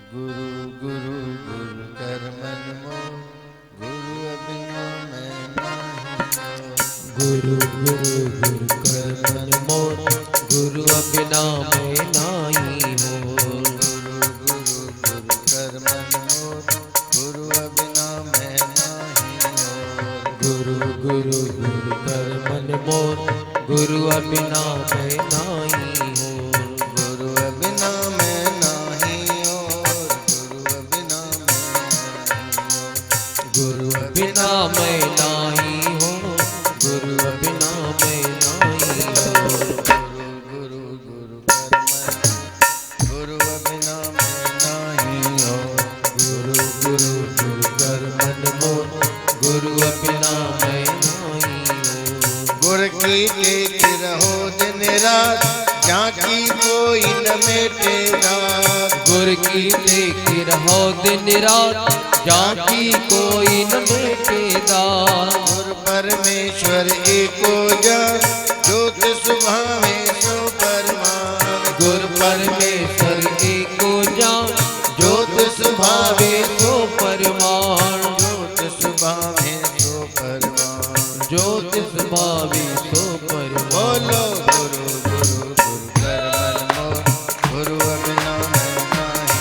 गुरु गुरु गुरु कर मन मोर, गुरु अबिना मैं नाही। गुरु गुरु गुरु कर मन मोर, गुरु अबिना मैं नाही मोर। गुरु गुरु गुरु कर मन मोर, गुरु अबिना मैं नाही मोर। गुरु गुरु गुरु कर मन मोर, गुरु अबिना मैं नाही मोर। गुरु अबिना मैं नाही और, गुरु अबिना मैं नाही और। गुरु अबिना मैं नाही हो, गुरु गुरु गुरु कर मन मोर, गुरु अबिना मैं नाही हो। गुर की टेक रहो दिन रात, झांकी कोई न मेटेगा। गुर की टेक रहो दिन रात, झांकी कोई न मेटेगा। गुर परमेश्वर एको जान, ज्योत सुभावे सो परमान। गुर परमेश्वर एको जान, ज्योत सुभावे सो परमान। ज्योत सुभावे सो परमान। ज्योत सुभावे सो परमान। बोलो गुरु गुरु गुरु कर मन मोर, गुरु अबिना मैं नाही।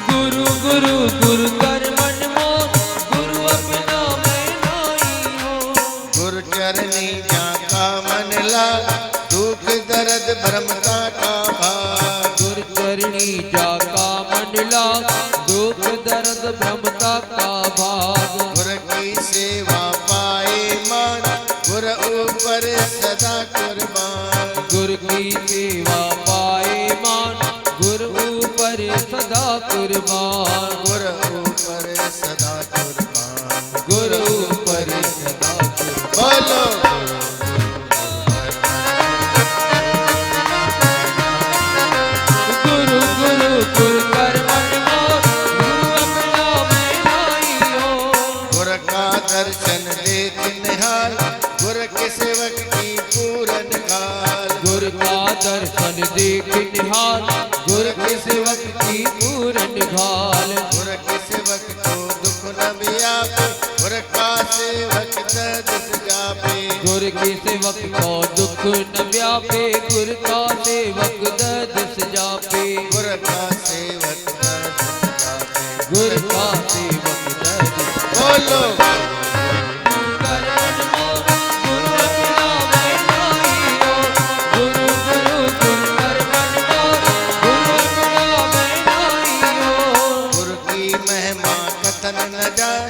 गुरु गुरु गुरु कर मन मोर, गुरु अबिना मैं नाही हो। गुरु चरनी जाका मन लाग, दुख दर्द भ्रमता का भाग। गुर चरणी जाका मन लाग, दुख दर्द भ्रमता का भाग। गुर की सेवा पाए मान, गुर ऊपर सदा कुर्बान। गुर की सेवा पाए मान, गुर ऊपर सदा कुर्बान। गुर ऊपर सदा कुर्बान। गुर ऊपर सदा कुर्बान। बोलो गुरु गुरु गुरु कर मन मोर, गुरु अबिना मैं नाही हो। गुर का दर्शन देख निहाल, गुर के सेवक की पूरन काल। गुर का दर्शन देख निहाल, गुर के सेवक की पूरन घाल। गुर के सेवक को दुख न व्यापे, गुर का सेवक दस जापे। गुर के सेवक को दुख न व्यापे, गुर का सेवक दस जापे। गुर का सेवक दस जापे। गुर का सेवक दस बोलो कर मन मोर, गुरु अबिना मैं नाही हो। गुरु गुरु गुरु कर मन मोर, गुरु अबिना मैं नाही हो। गुरु की महिमा कथन न जाए,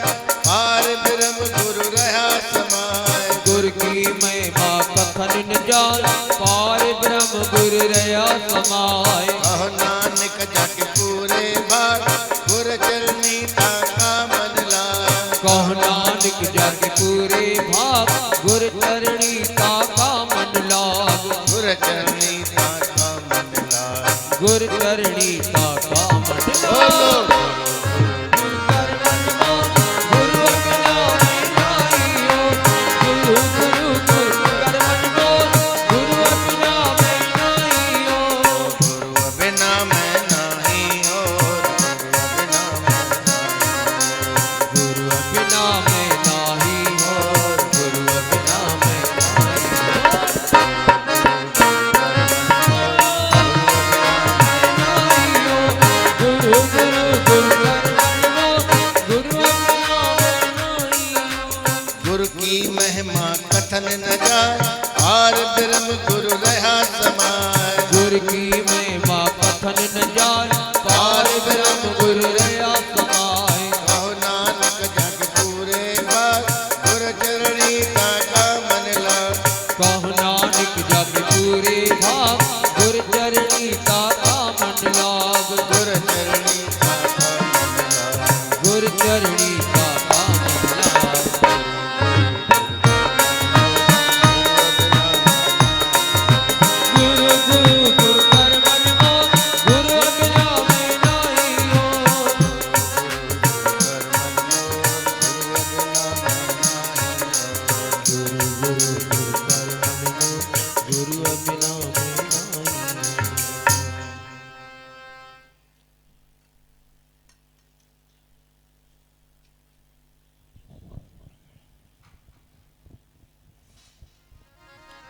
पार ब्रह्म गुरु रहा समाए। गुर की महिमा कथन न जान, पार ब्रह्म गुर रया समाय। कहो नानक जग पूरे भाग, गुर चरनी ताका मन लाग। कहो नानक जग पूरे भाग, गुर चरणी ताका मन लाग। गुर चरनी ताका मन लाग। गुर चरणी ताका मन बोलो कर मन मोर, गुरु अबिना मैं नाही हो। गुरु गुरु गुरु कर मन मोर, गुरु अबिना मैं नाही हो। गुरु अबिना मैं नाही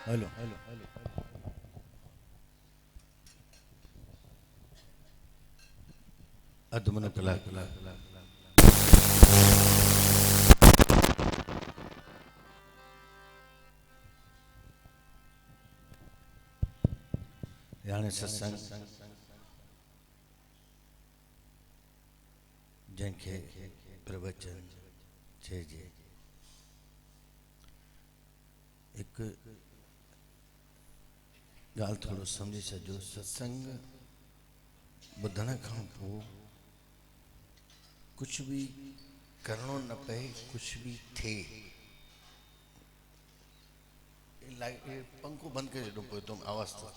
हेलो अधमन कला यानी सत्संग जंहिंखे प्रवचन चइजे एक गाल थोड़ो समझी सजो सत्संग बुधण खां पोइ कुछ भी करणो न पे कुछ भी थे लाइट पंखो बंद करे छॾो पोइ तुम आवाज़ तो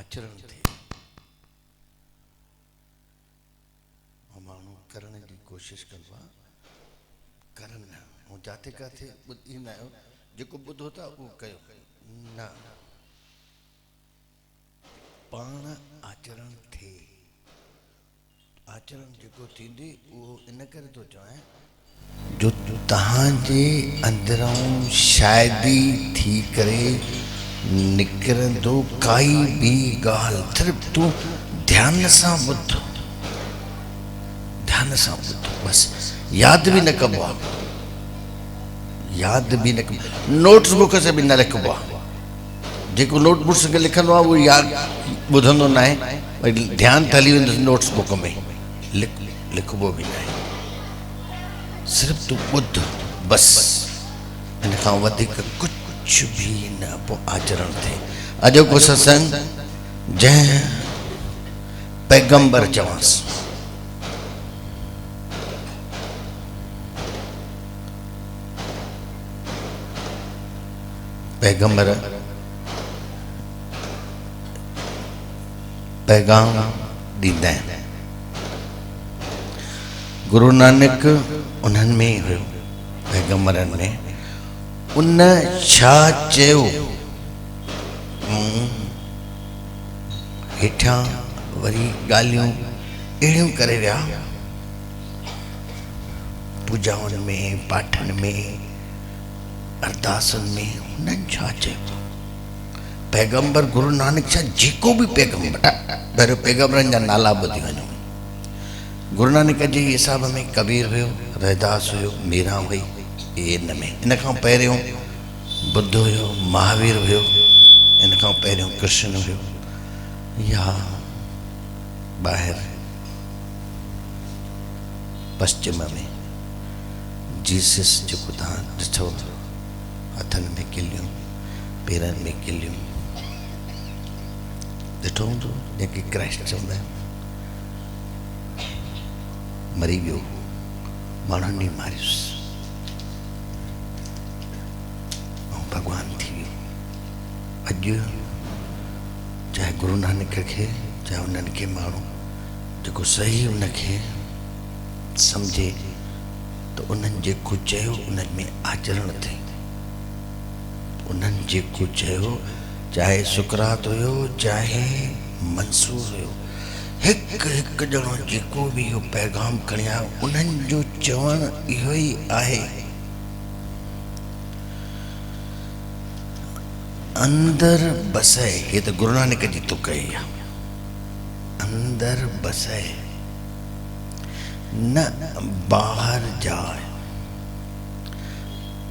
आचरण थे माण्हू करण जी कोशिश करवा करन न ऐं जाते काथे ॿुधी न आहियो जेको ॿुधो था उहो कयो न पाण आचरण थे आचरण जेको थींदे उहो इन करे थो चवां जो तव्हांजे अंदरों शायदि थी करे निकिरंदो काई भी ॻाल्हि सिर्फ़ु तूं ध्यान सां ॿुध बस याद भी न कबो आहे याद भी न कबो नोट्स बुक से भी न लिखबो आहे जेको नोटबुक से लिखंदो आहे उहो याद ॿुधंदो न आहे भई ध्यानु हली वेंदो नोट्स बुक में लिखबो भी न आहे सिर्फ़ु तूं ॿुध बस इन खां वधीक कुछ भी न पोइ आचरण थे अॼोको सत्संग जंहिं पैगंबर चवांसि पैगंबर पैगाम ॾींदा आहिनि गुरु नानक उन्हनि में हुयो पैगंबरनि में उन छा चयो हेठां वरी ॻाल्हियूं अहिड़ियूं करे विया पूजाउनि में पाठनि में अरदासुनि में उन्हनि छा चयो पैगंबर गुरु नानक छा जेको भी पैगंबर पहिरियों पैगंबरनि जा नाला ॿुधी वञो गुरु नानक जे हिसाब में कबीर हुयो रैदास हुयो मीरा हुई इन में इन खां पहिरियों बुद्ध हुयो महावीर हुयो इन खां पहिरियों कृष्ण हुयो या ॿाहिरि पश्चिम में जीसस जेको तव्हां ॾिठो हथनि में किलियूं पेरनि में किलियूं ॾिठो हूंदो जंहिंखे क्राइस्ट चवंदा आहिनि मरी वियो माण्हुनि मारियुसि ऐं भॻवान थी वियो अॼु चाहे गुरु नानक खे चाहे उन्हनि खे माण्हू जेको सही उनखे सम्झे त उन्हनि जेको चयो उन्हनि में आचरण थिए उन्हनि जेको चयो चाहे सुकरात हुयो चाहे मंसूर हुयो हिकु हिकु ॼणो जेको बि इहो पैगाम खणी आयो उन्हनि जो चवणु इहो ई आहे अंदर बसे ये तो गुरु नानक जी तुक है अंदर बसे न बाहर जाए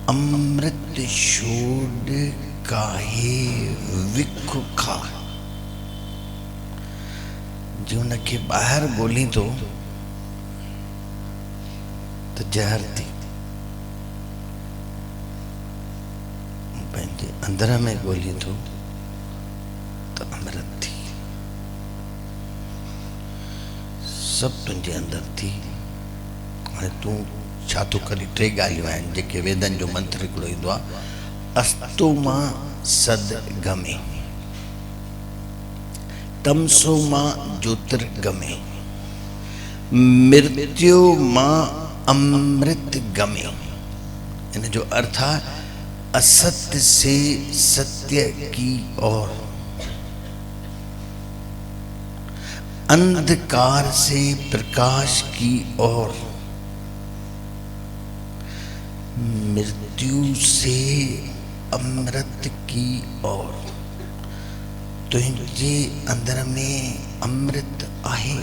अमृत छोड़ काहे विख खा जो उनके बाहर गोली तो जहर थी अंदर में गोली तो अमृत थी सब तुझे अंदर थी तू छा तो करी टे गालियूं आहिनि जेके वेदन जो मंत्र हिकिड़ो ईंदो आहे अस्तु मां सदगमे तमसो मां ज्योतिर्गमे मृत्यु मां अमृत गमे इन जो अर्थ है असत्य से सत्य की ओर अंधकार से प्रकाश की ओर मृत्यु से अमृत की ओर। तुझे अंदर में अमृत आहे।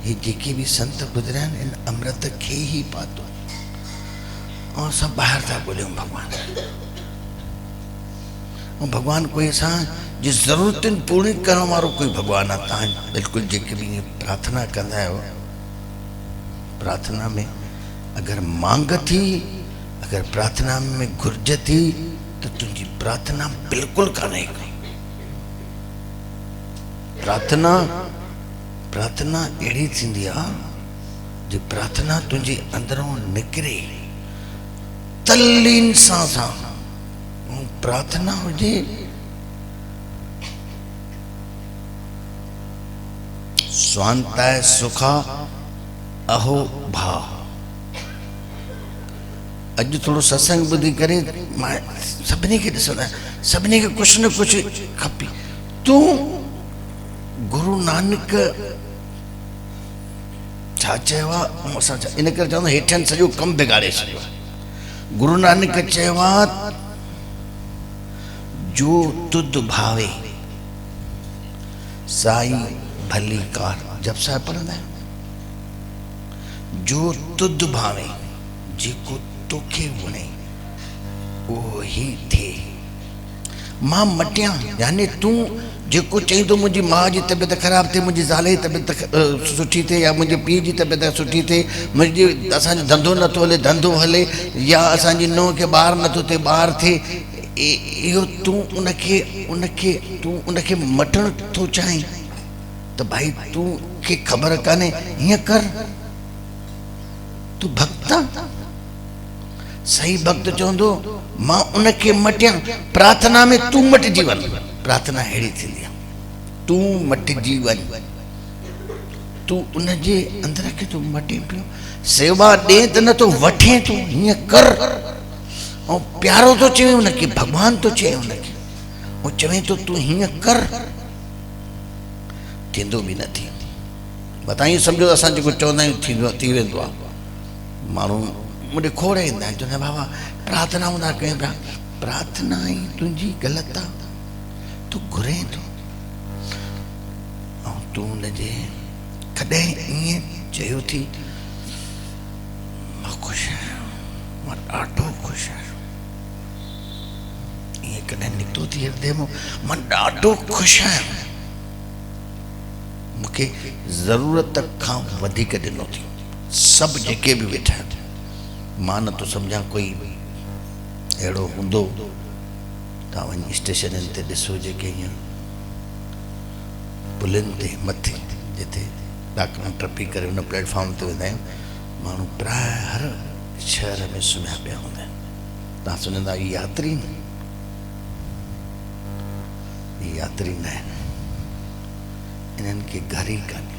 ये जेके भी संत गुजरिया इन अमृत खे ही पातो और सब बाहर था बोले भगवान। और भगवान कोई ऐसा जिस जरूरतन पूरी करण वारो कोई भगवान आता है। बिल्कुल जेके भी प्रार्थना कंदा हो, प्रार्थना में अगर मांग थी, अगर प्रार्थना में घुर्ज थी तो तुझी प्रार्थना बिल्कुल काने। प्रार्थना प्रार्थना अड़ी थींदी आ जो प्रार्थना तुझे अंदरों निकरे तल्लीन सां प्रार्थना हुजे स्वांताय सुखा अहो भा। अज थोड़ो सत्संग बुद्धि करे सभिनी के ॾिसंदा, सभिनी के कुछ न कुछ खपे। तू गुरु नानक छा चयो आहे असां इन करे चवंदा हेठनि सॼो कमु बिगाड़े छॾियो। गुरु नानक चयो आहे जो तुद भावे साई भली कार। जब साहिब पढ़ंदा आहियूं जो तुद भावे, जेको तोखे वणे वो ही थे। मां मटिया यानी तू जेको चई तो मुझी माँ की तबियत खराब थे, मुझी ज़ाल जी तबियत सुठी थे, या मुझे पीउ की तबियत सुठी थे, मुझे असांजो धंधो नथो हले धंधो हले, या असांजी नुंहुं खे ॿार नथो थे ॿार थे। इहो तू उनखे मटण थो चाहीं तो भाई तू के खबर काने हीअं कर। तू भक्ता सही भक्त चवंदो मां उनखे मटिया। प्रार्थना में तू मटिजी वञ। प्रार्थना अहिड़ी थींदी आहे, तू मटिजी वञ। तू उनजे अंदर खे तू मटे पियो। सेवा ॾे त न तो वठे तू, हीअं कर। ऐं प्यारो तो चवे उनखे, भगवान तो चवे उनखे, ऐं चवे तो तू हीअं कर। थींदो बि न थी। बताइए सम्झो असां जेको चवंदा आहियूं थी वेंदो आहे। माण्हू मुंहिंजे खोड़ ईंदा आहिनि, चवंदा बाबा प्रार्थना हूंदा कयूं पिया। प्रार्थना ई तुंहिंजी ग़लति आहे। तू घुरे थो ऐं तू हुनजे कॾहिं ईअं चयो थी मां ख़ुशि आहियां, मां ॾाढो ख़ुशि आहियां। ईअं कॾहिं निकितो थी हृदय मां, मां ॾाढो ख़ुशि आहियां। मूंखे ज़रूरत खां वधीक ॾिनो थी। सभु जेके बि वेठा आहिनि, मां नथो सम्झां कोई अहिड़ो हूंदो। तव्हां वञी स्टेशननि ते ॾिसो जेके हीअं पुलनि ते मथे जिते ॾाकणा टपी करे हुन प्लेटफॉर्म ते वेंदा आहियूं, माण्हू प्राय हर शहर में सुम्हिया पिया हूंदा आहिनि। तव्हां सुञंदा ही यात्री न, ही यात्री न आहिनि, इन्हनि खे घर ई कान्हे।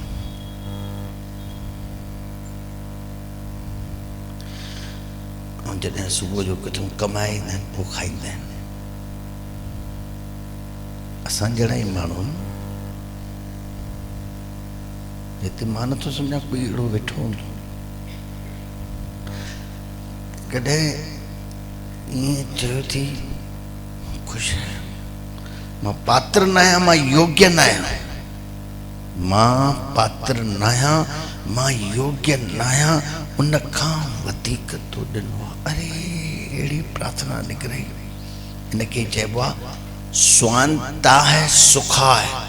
ऐं जॾहिं सुबुह जो किथां कमाए ईंदा आहिनि पोइ खाईंदा आहिनि। असां जहिड़ा ई माण्हू हिते मां नथो सम्झां कोई अहिड़ो वेठो हूंदो कॾहिं ईअं चयो थी ख़ुशि आहियां, मां पात्र न आहियां, मां योग्य न आहियां, मां पात्र न आहियां, मां योग्य न आहियां, उन खां वधीक तो ॾिनो आहे। अरे अहिड़ी प्रार्थना निकिरे। इनखे चइबो आहे स्वांता है सुखा है।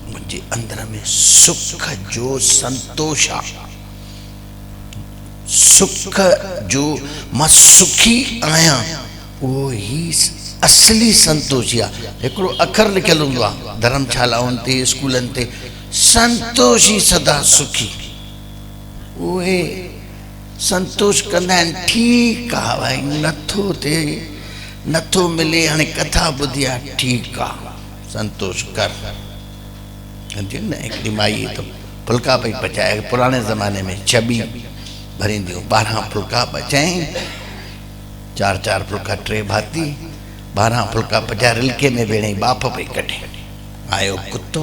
मुंहिंजे अंदर में सुख जो संतोष आहे, सुख जो मां सुखी आहियां, उहो ई असली संतोषी आहे। हिकिड़ो अखर लिखियल हूंदो आहे धर्मशालाउनि ते स्कूलनि ते, संतोषी सदा सुखी। उहे संतोष कंदा आहिनि। ठीकु आहे भाई, नथो थिए नथो मिले, हाणे कथा ॿुधी आहे, ठीकु आहे संतोष कर। न हिकिड़ी माई तो फुल्का पई पचाए, पुराणे ज़माने में छबी भरींदियूं, 12 फुल्का पचाईं, 4 फुल्का 3 भाती, 12 फुल्का पचाए रिलके में भेणे बाप पई कढे। आयो कुत्तो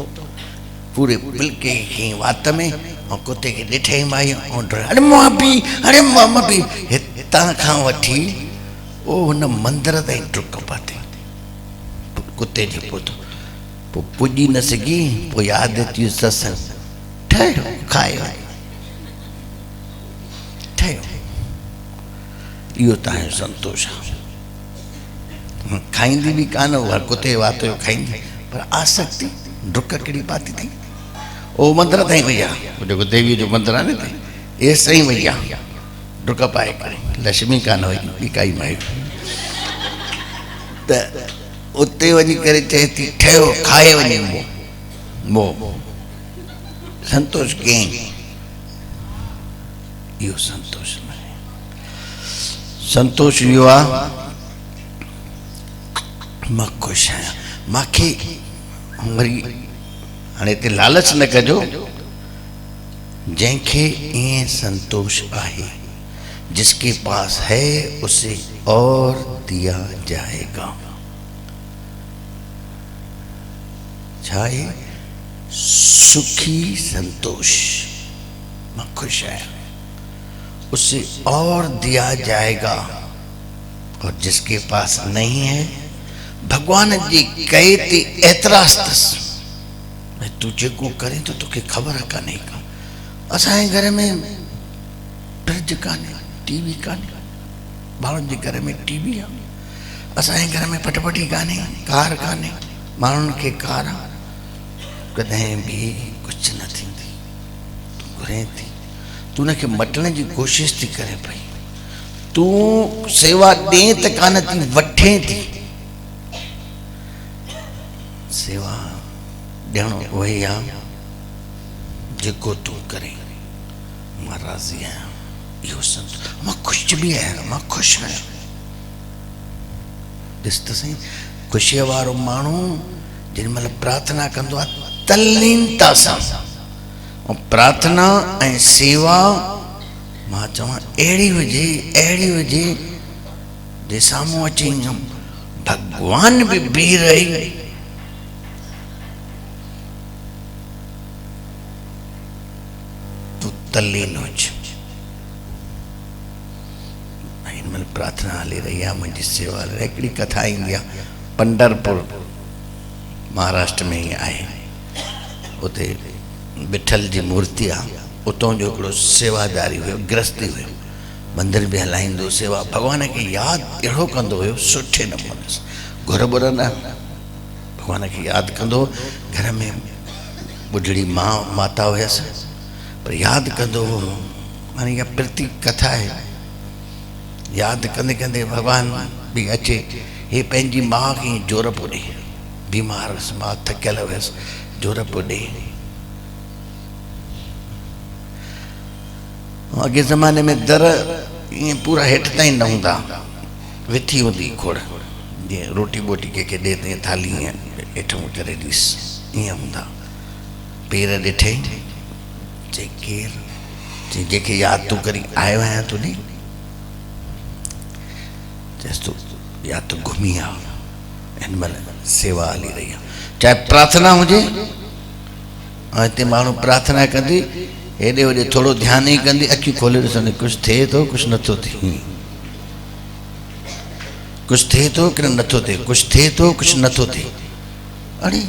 पूरे बिल्के खे वात में, ऐं कुते खे ॾिठे ई माई ऐं अरे मां पी हितां खां वठी ओ हुन मंदर ताईं डुक पाती कुते जे पुठियां पोइ पुॼी न सघी पोइ यादि अची सत्संग ठहियो खायो ठहियो इहो तव्हांजो संतोष आहे खाईंदी बि कान उहा कुते वात जो खाईंदी पर आसक्ति डुक कहिड़ी पाती थी ओ मंदर ताईं वई आहे जेको देवीअ जो मंदरु आहे न एसि ताईं वई आहे डुक पाए करे लक्ष्मी कान हुई ॿी काई माई त उते वञी करे चए थी ठहियो खाए वञे मो संतोष कीअं इहो संतोष न आहे संतोष इहो आहे मां ख़ुशि आहियां मूंखे वरी हाणे हिते लालच न कजो जंहिंखे ईअं संतोष आहे जिसके पास है उसे और दिया जाएगा चाहे सुखी संतोष मैं खुश है उसे और दिया जाएगा और जिसके पास नहीं है भगवान जी कहे थी एतराज़ तस तू जेको करे तो तुखे खबर कान्हे का असांजे घर में फ्रिज कान्हे टीवी कान्हे माण्हुनि जे घर में टीवी आहे असांजे घर में फटफटी कान्हे कार कान्हे माण्हुनि खे कार आहे कॾहिं बि कुझु न थींदी तूं घुरे थी तूं हुनखे मटण जी कोशिशि थी करे पई तूं सेवा ॾे त कान थी वठे थी सेवा ॾियणो उहो ई आहे जेको तूं करे मां राज़ी आहियां इहो संत मां ख़ुशि बि आहियां मां ख़ुशि आहियां ॾिस त सही ख़ुशीअ वारो माण्हू जेॾीमहिल प्रार्थना कंदो आहे तल्लीनता सां ऐं प्रार्थना ऐं सेवा मां चवां अहिड़ी हुजे जे साम्हूं अची भॻवान बि बीह रही तूं तल्लीन हुज हिनमहिल प्रार्थना हली रही आहे मुंहिंजी सेवा हली रही हिकिड़ी कथा ईंदी आहे पंढरपुर महाराष्ट्र में ई आहे उते विठल जी मूर्ति आहे उतां जो हिकिड़ो सेवादारी हुयो गृहस्थी हुयो मंदिर बि हलाईंदो सेवा भॻवान खे यादि अहिड़ो कंदो हुयो सुठे नमूने सां घुर बुर न भॻवान खे यादि कंदो घर में ॿुढड़ी माता हुयसि पर यादि कंदो हो माना इहा प्रति कथा आहे यादि कंदे कंदे भॻवान बि अचे हे पंहिंजी माउ खे जोर पियो ॾे बीमार हुअसि मां थकियल हुयसि जोर पियो ॾे अॻे ज़माने में दर ईअं पूरा हेठि ताईं न हूंदा विथी हूंदी खोड़ जीअं रोटी वोटी कंहिंखे ॾे त थाली ईअं हेठि करे ॾिस ईअं हूंदा पेर ॾिठे चई केरु चई जंहिंखे यादि तूं करी आयो आहियां तूं ॾे चएसि तूं या तूं घुमी आ हिन महिल सेवा हली रही आहे चाहे प्रार्थना हुजे ऐं हिते माण्हू प्रार्थना कंदी हेॾे होॾे थोरो ध्यानु ई कंदी अखियूं खोले ॾिसंदी कुझु थिए थो कुझु नथो थिए कुझु थिए थो की नथो थिए कुझु थिए थो कुझु नथो थिए अड़े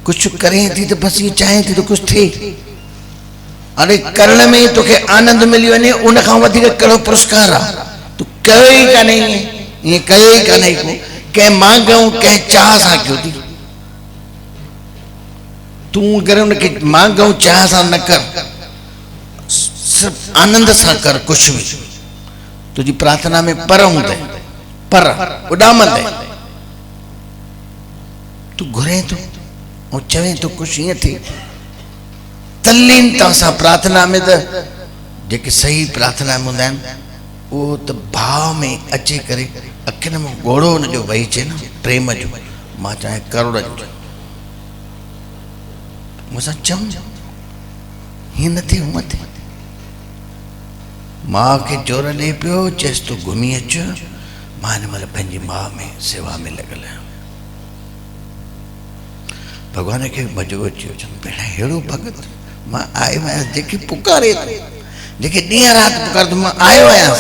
कुझु करे थी त बसि इहो चाहे थी त कुझु थिए अड़े करण में तोखे आनंद मिली वञे उन खां वधीक कहिड़ो पुरस्कार आहे तूं कयो ई कान्हे ईअं कयो ई कान्हे को कंहिं मांगऊं कंहिं चाह सां कयो थी तूं अगरि उनखे मांगऊं चाह सां न कर सिर्फ़ु आनंद सां कर कुझु बि तुंहिंजी प्रार्थना में पर हूंदे पर उॾामंदे तूं घुरे थो ऐं चवे थो कुझु ईअं थिए तल्लीनता सां प्रार्थना में त जेके सही प्रार्थना में हूंदा आहिनि उहो त भाव में अची करे अखियुनि में ॻोढ़ो हुनजो वही अचे न प्रेम जो मां चाहे करोड़नि जो मूंसां चऊं हीअं न थिए हूअं थिए माउ खे जोर ॾे पियो चएसि तूं घुमी अचु मां हिन महिल पंहिंजी माउ में सेवा में लॻल आहियां भॻवान खे मज़ो अची वियो चवनि भेण अहिड़ो भॻत मां आयो आहियां जेके पुकारे थो, जेके ॾींहं राति पुकार थो, मां आयो आहियां।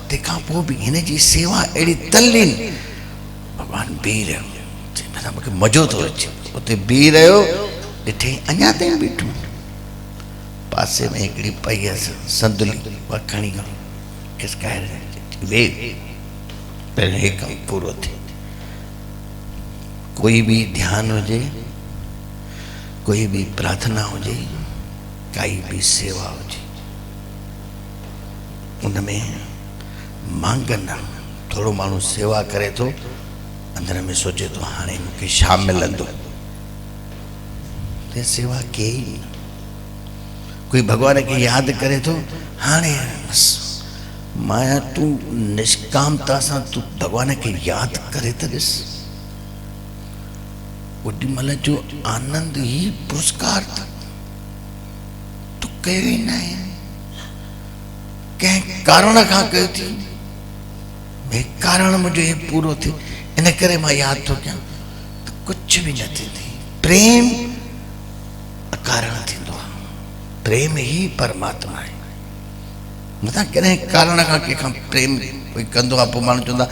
तंहिंखां पोइ बि हिन जी सेवा अहिड़ी तल्लीन, भॻवानु बीह रहियो, मतिलबु मूंखे मज़ो थो अचे। उते बीह रहियो, ॾिठे अञा ताईं बीठो। पासे में हिकिड़ी पई हुअसि संदुली, उहा खणी खिसकाए वे, पहिरियों हे कमु पूरो थिए। कोई भी ध्यान हुजे, कोई भी प्रार्थना हुजे, काई भी सेवा हुजे, उनमें मांग न, थोड़ो माण्हू सेवा करे थो, अंदर में सोचे तो हाणे मूंखे छा मिलंदो, ते सेवा कई न। कोई भगवान के याद करे तो हाणे बस माया तू निष्कामता सां तू भगवान के याद करे त ॾिस, ओॾी महिल जो आनंद ही पुरस्कार तू कयो ई न आहे, कंहिं कारण खां कयो थी, भई कारण मुंहिंजो हे पूरो थियो, इन करे मां यादि थो कयां, त कुझु बि न थींदी। प्रेम अकारण थींदो आहे, प्रेम ही परमात्मा आहे। मथां कॾहिं कारण खां कंहिंखां प्रेम कोई कंदो आहे, पोइ माण्हू चवंदा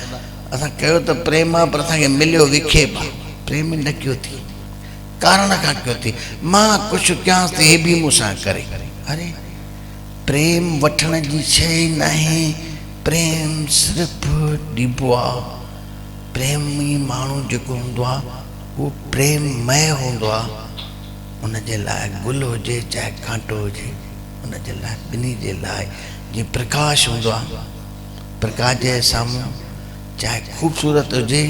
असां कयो त प्रेम आहे, पर असांखे मिलियो विखेप आहे। प्रेम न कयो थी, कारण खां कयो थी, मां कुझु कयांसि त हे बि मूंसां करे। अरे प्रेम वठण जी शइ न आहे, प्रेम सिर्फ़ु ॾिबो आहे। प्रेमी माण्हू जेको हूंदो आहे उहो प्रेममय हूंदो आहे। उनजे लाइ गुल हुजे चाहे कांटो हुजे, उनजे लाइ ॿिन्ही जे लाइ जीअं प्रकाश हूंदो आहे, प्रकाश जे साम्हूं चाहे ख़ूबसूरत हुजे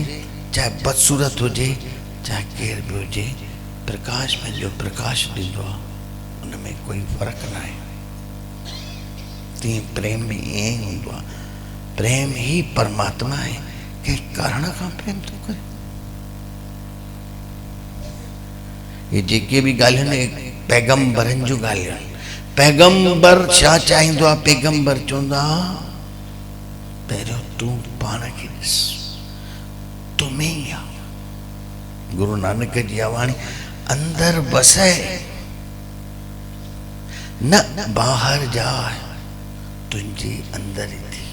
चाहे बदसूरत हुजे चाहे केर बि हुजे, प्रकाश पंहिंजो प्रकाश ॾींदो आहे, उनमें कोई फ़र्क़ु न आहे। तीअं प्रेम में ईअं ई हूंदो आहे, प्रेम ही परमात्मा आहे, कंहिं कारण खां प्रेम थो करे। ये जेके भी ॻाल्हियूं आहिनि पैगंबरनि जूं ॻाल्हियूं आहिनि। पैगंबर छा चाहींदो आहे? पैगंबर चवंदा पहिरियों तूं पाण खे ॾिस, तूं में ई आहे। गुरु नानक जी आवाणी अंदर बसे न ॿाहिरि जा, तुंहिंजे अंदर ई थी,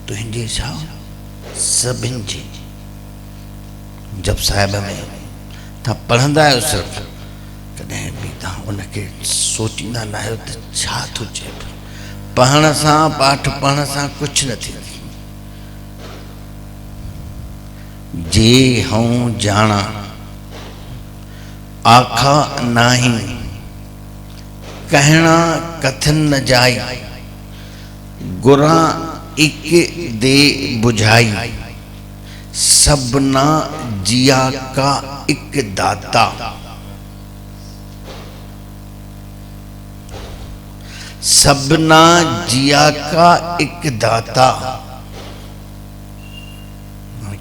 तुंहिंजे छा सभिनि जी। जप साहिब में तव्हां पढ़ंदा आहियो, सिर्फ़ु कॾहिं बि तव्हां उनखे सोचींदा न आहियो त छा थो चए। पढ़ण सां, पाठ पढ़ण सां कुझु न थींदो। जे हूं जाना आखा नाही, कहना कथन न जाई, गुरा इक दे बुझाई, सबना जिया का एक दाता। सबना जिया का एक दाता।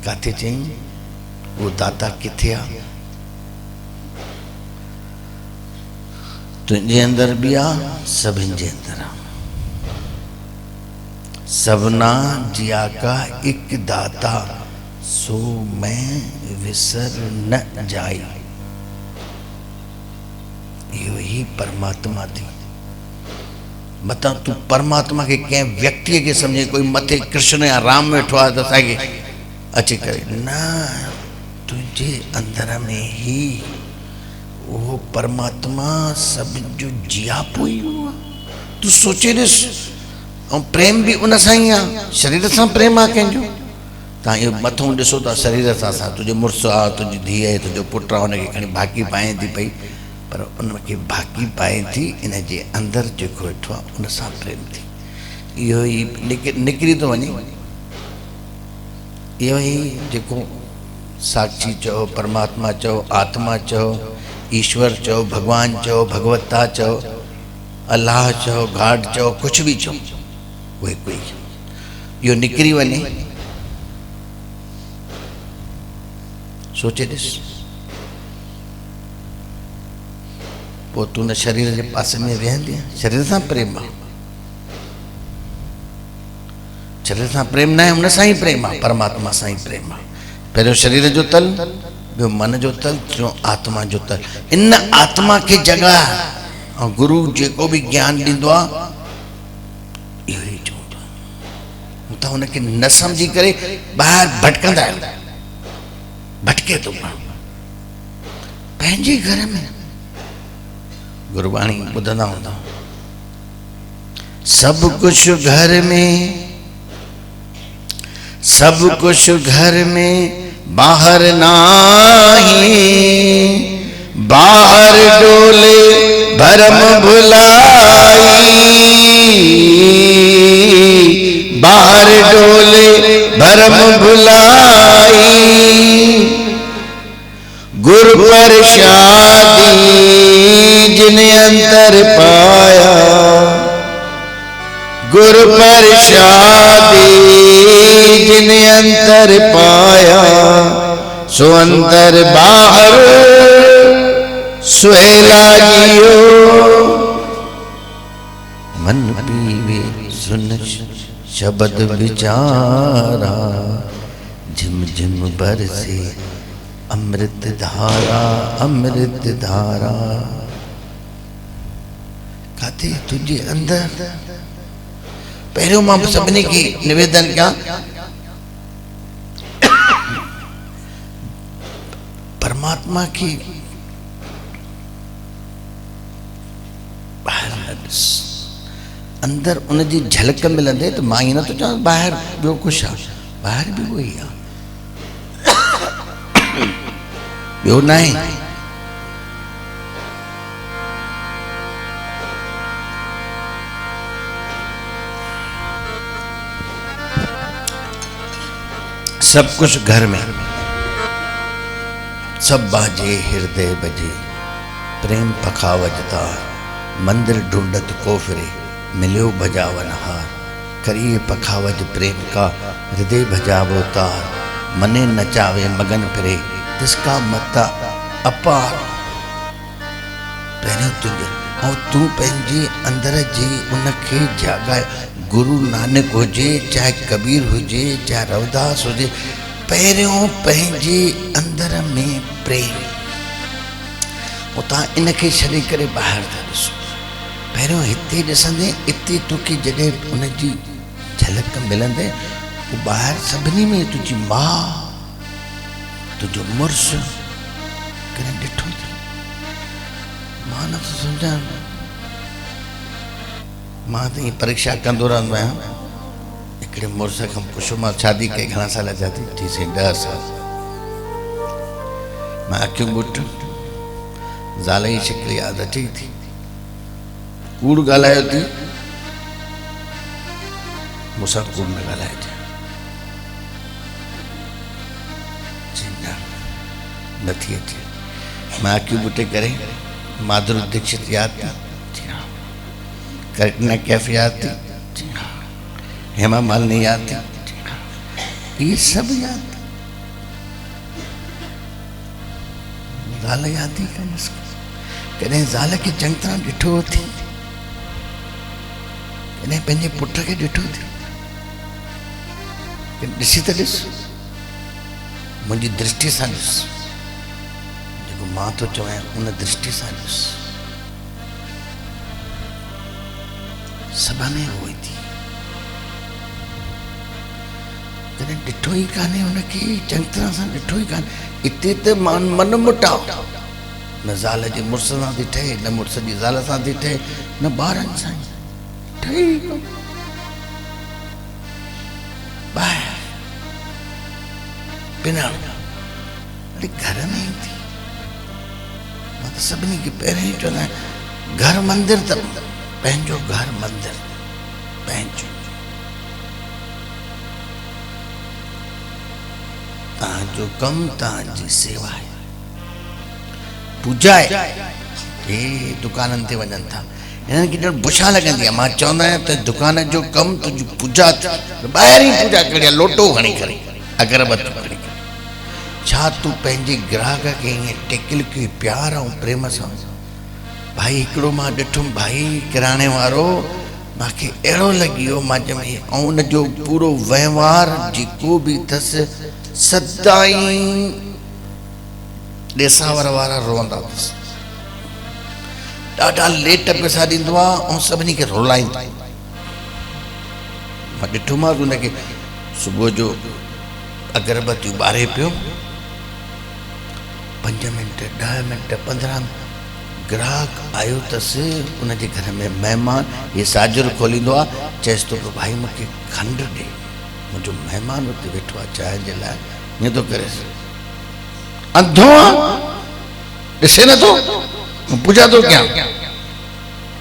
काथे चई वो दाता किथे आ? तुझे अंदर भी आ, सभिनि जे अंदर आ। सबना जिया का एक दाता, सो मैं विसर न जाई। यो ही परमात्मा थी। मता तू परमात्मा के कंहिं व्यक्ति के समझे, कोई मथे कृष्ण या राम वेठो आहे त असांखे अची करे न, तुझे अंदर में ही वो परमात्मा सब जो जियापो ही हुआ। तू सोचे ॾिस, ऐं प्रेम भी उन सां ई आहे, शरीर सां प्रेम आहे कंहिंजो। तव्हां इहो मथों ॾिसो था, शरीर सां तुंहिंजो मुड़ुसु आहे, तुंहिंजी धीउ आहे, तुंहिंजो पुटु आहे, हुनखे खणी भाकी पाए थी पई, पर उनखे भाकी पाए थी, इन जे अंदरि जेको वेठो आहे उन सां प्रेम थी। इहो ई निकिरी थो वञे। इहो ई जेको साक्षी चओ, परमात्मा चओ, आत्मा चओ, ईश्वर चओ, भगवान चओ, भगवता चओ, अल्लाह चओ, गॉड चओ, कुछ भी चओ, उहे कोई इहो निकिरी वञे। सोचे ॾिस, पोइ तूं न शरीर जे पासे में वेहंदी, शरीर सां प्रेम आहे। शरीर सां प्रेम न आहे, हुन सां ई प्रेम आहे, परमात्मा सां ई प्रेम आहे। पहिरियों शरीर जो तल, ॿियो मन जो तल, टियों आत्मा जो तल। इन आत्मा खे जॻह और गुरु जेको भी ज्ञान दींदो आ इहो ई चवंदो आहे। त हुनखे न सम्झी करे ॿाहिरि भटकंदा आहियूं, भटके थो माण्हू पंहिंजे घर में। गुरबाणी ॿुधंदा हूंदा, सब कुछ घर में, सब कुछ घर में बाहर नाही, बाहर डोले भरम भुलाई, बाहर डोले भरम भुलाई, गुर प्रसादी जिने अंतर पाया, गुर प्रसादी जिने अंतर पाया, सो अंतर बाहर सुहेला जियो, मन पीवे सुन शब्द विचारा, झिम झिम बरसे अमृत धारा, अमृत धारा। कहते तुझे अंदर पहिरियों मां सभिनी खे निवेदन कयां, परमात्मा की अंदर उनजी झलक मिलंदे तो मां ईअं नथो चवां ॿाहिरि ॿियो कुझु आहे, ॿाहिरि बि उहो ई आहे, ॿियो न आहे। सब कुछ घर में, सब बाजे हृदय बजे, प्रेम पखावजता, मंदिर ढूंढत को फिरे, मिलियो भजावन हार, करिए पखावज प्रेम का, हृदय भजावो तार, मने नचावे मगन फिरे, तिसका मता अपार। पहिरियों तुझे और तू पंहिंजे अंदर जी उनखे जागाए, गुरु नानक हुजे, चाहे कबीर हुजे, चाहे रविदास हुजे, पहिरियों पंहिंजे अंदर में प्रेम, उतां इनखे छॾे करे ॿाहिरि था ॾिसो। पहिरियों हिते ॾिसंदे, हिते तोखे जॾहिं उनजी झलक मिलंदे, पोइ ॿाहिरि सभिनी में तुंहिंजी माउ, तुंहिंजो मुड़ुसु कॾहिं ॾिठो अथई? मां नथो सम्झां, मां त ईअं परीक्षा कंदो रहंदो आहियां। हिकिड़े मुड़ुस खां पुछो, मां शादी कई घणा साल थिया थी? चई साईं 10 साल। मां अखियूं ॿुठ, ज़ाल जी शिकिल यादि अचे थी, कूड़ ॻाल्हायो थी, मूंसां कूड़ न ॻाल्हाइजे। नथी अचे। मां अखियूं ॿुटे करे माधुरी दीक्षित यादि थी, कटरीना कैफ यादि थी, हेमा मालिनी यादि थी, ये सब यादि। ज़ाल यादि ई कान्हे, कॾहिं ज़ाल खे चङी तरह ॾिठो थी, कॾहिं पंहिंजे पुट खे ॾिठो थी? ॾिसी त ॾिस, मुंहिंजी दृष्टि सां ॾिस, जेको मां थो चवां उन दृष्टि सां ॾिस, सभ में उहो ई थी। कॾहिं ॾिठो ई कान्हे उनखे, चङी तरह सां ॾिठो ई कान्हे। हिते त मन मुटाव, न ज़ाल जे मुड़ुस सां थी ठहे, न मुड़ुस जी ज़ाल सां थी ठहे, न ॿारनि सां ठहे ई कोन। ॿाहिरि बिना अरे घर में ई थी। मां त सभिनी खे पहिरियों ई चवंदा आहियां, घर मंदिर त पंहिंजो घर मंदिर पंहिंजो। तव्हांजो कमु तव्हांजी सेवा आहे, पूजा आहे। हे दुकाननि ते वञनि था, हिननि खे ॾाढो बुछा लॻंदी आहे। मां चवंदो आहियां त दुकान जो कमु तुंहिंजी पूजा, ॿाहिरि ई पूजा करे, लोटो खणी करे, अगरबत्ती खणी करे। छा तूं पंहिंजे ग्राहक खे ईअं टेकिल के प्यार ऐं प्रेम सां? भाई हिकिड़ो मां ॾिठुमि, भाई किराणे वारो, मूंखे अहिड़ो लॻी वियो, मां चयो ऐं उनजो पूरो वहिंवार जेको बि अथसि, सदाईं ॾेसावर वारा रोअंदा अथसि, ॾाढा लेट पैसा ॾींदो आहे ऐं सभिनी खे रुलाईंदो। मां ॾिठोमांसि उनखे सुबुह जो अगरबत्तियूं ॿारे पियो, 5 मिंट 10 मिंट 15 मिंट ग्राहक आयो अथसि उनजे घर में महिमान, ये साजुर खोलींदो आहे, चएसि थो पियो भाई मूंखे खंड ॾे, मुंहिंजो महिमान उते वेठो आहे चांहि जे लाइ, ईअं थो करेसि। अंधो आहे, ॾिसे नथो, पूजा थो कयां।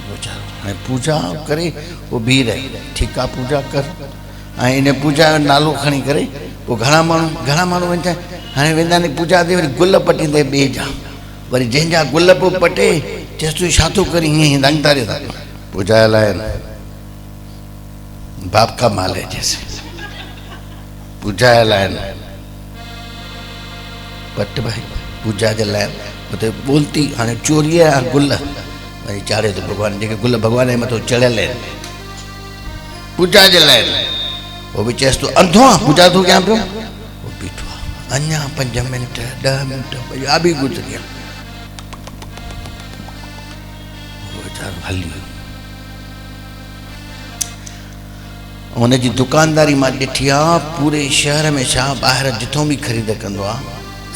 वीचारो हाणे पूजा करे उहो बीह रहे, ठीकु आहे पूजा कर। ऐं इन पूजा जो नालो खणी करे पोइ घणा माण्हू वञनि, हाणे वेंदा आहिनि पूजा ते, वरी गुल पटींदे ॿिए जा, वरी जंहिंजा गुल पोइ पटे चएसि तूं छा थो करी, हीअं रंग तारे था पूजा लाइ, बाप का माल है जैसे पूजा लाइ पट भाई पूजा जे लाइ उते बोलती हाणे चोरी आहे गुल वरी चाढ़े थो भॻवान, जेके गुल भॻवान जे मथां चढ़ियल आहिनि पूजा जे लाइ। वो भी चेस तो अंधो आहे, पूजा तो कयां पियो, वो बीठो आहे अञा 5 मिंट 10 मिंट ॿिया बि गुज़री विया, वो वीचारो हली वियो। हुनजी दुकानदारी मां ॾिठी आहे, पूरे शहर में छा ॿाहिरि जिथों बि ख़रीद कंदो आहे,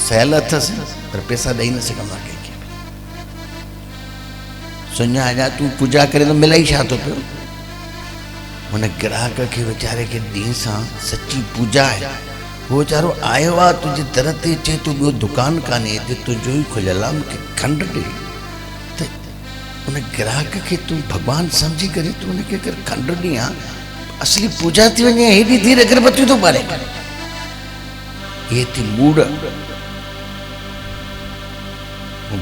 सयल अथसि पर पैसा ॾेई न सघंदो आहे कंहिंखे। सुञाणा तूं पूजा करे तो मिले छा थो पियो, हुन ग्राहक खे वीचारे खे ॾींहं सां सची पूजा आहे, वो वीचारो आयो आहे तुंहिंजे दर ते, चए तूं ॿियो दुकानु कान्हे हिते तुंहिंजो ई खुलियल आहे, मूंखे खंड ॾे। त उन ग्राहक खे तूं भॻवानु सम्झी करे तूं हुनखे अगरि खंड ॾीं आहे, असली पूजा थी वञे, हेॾी देरि अगरबत्तियूं थो ॿारे, इहे थी मूड़।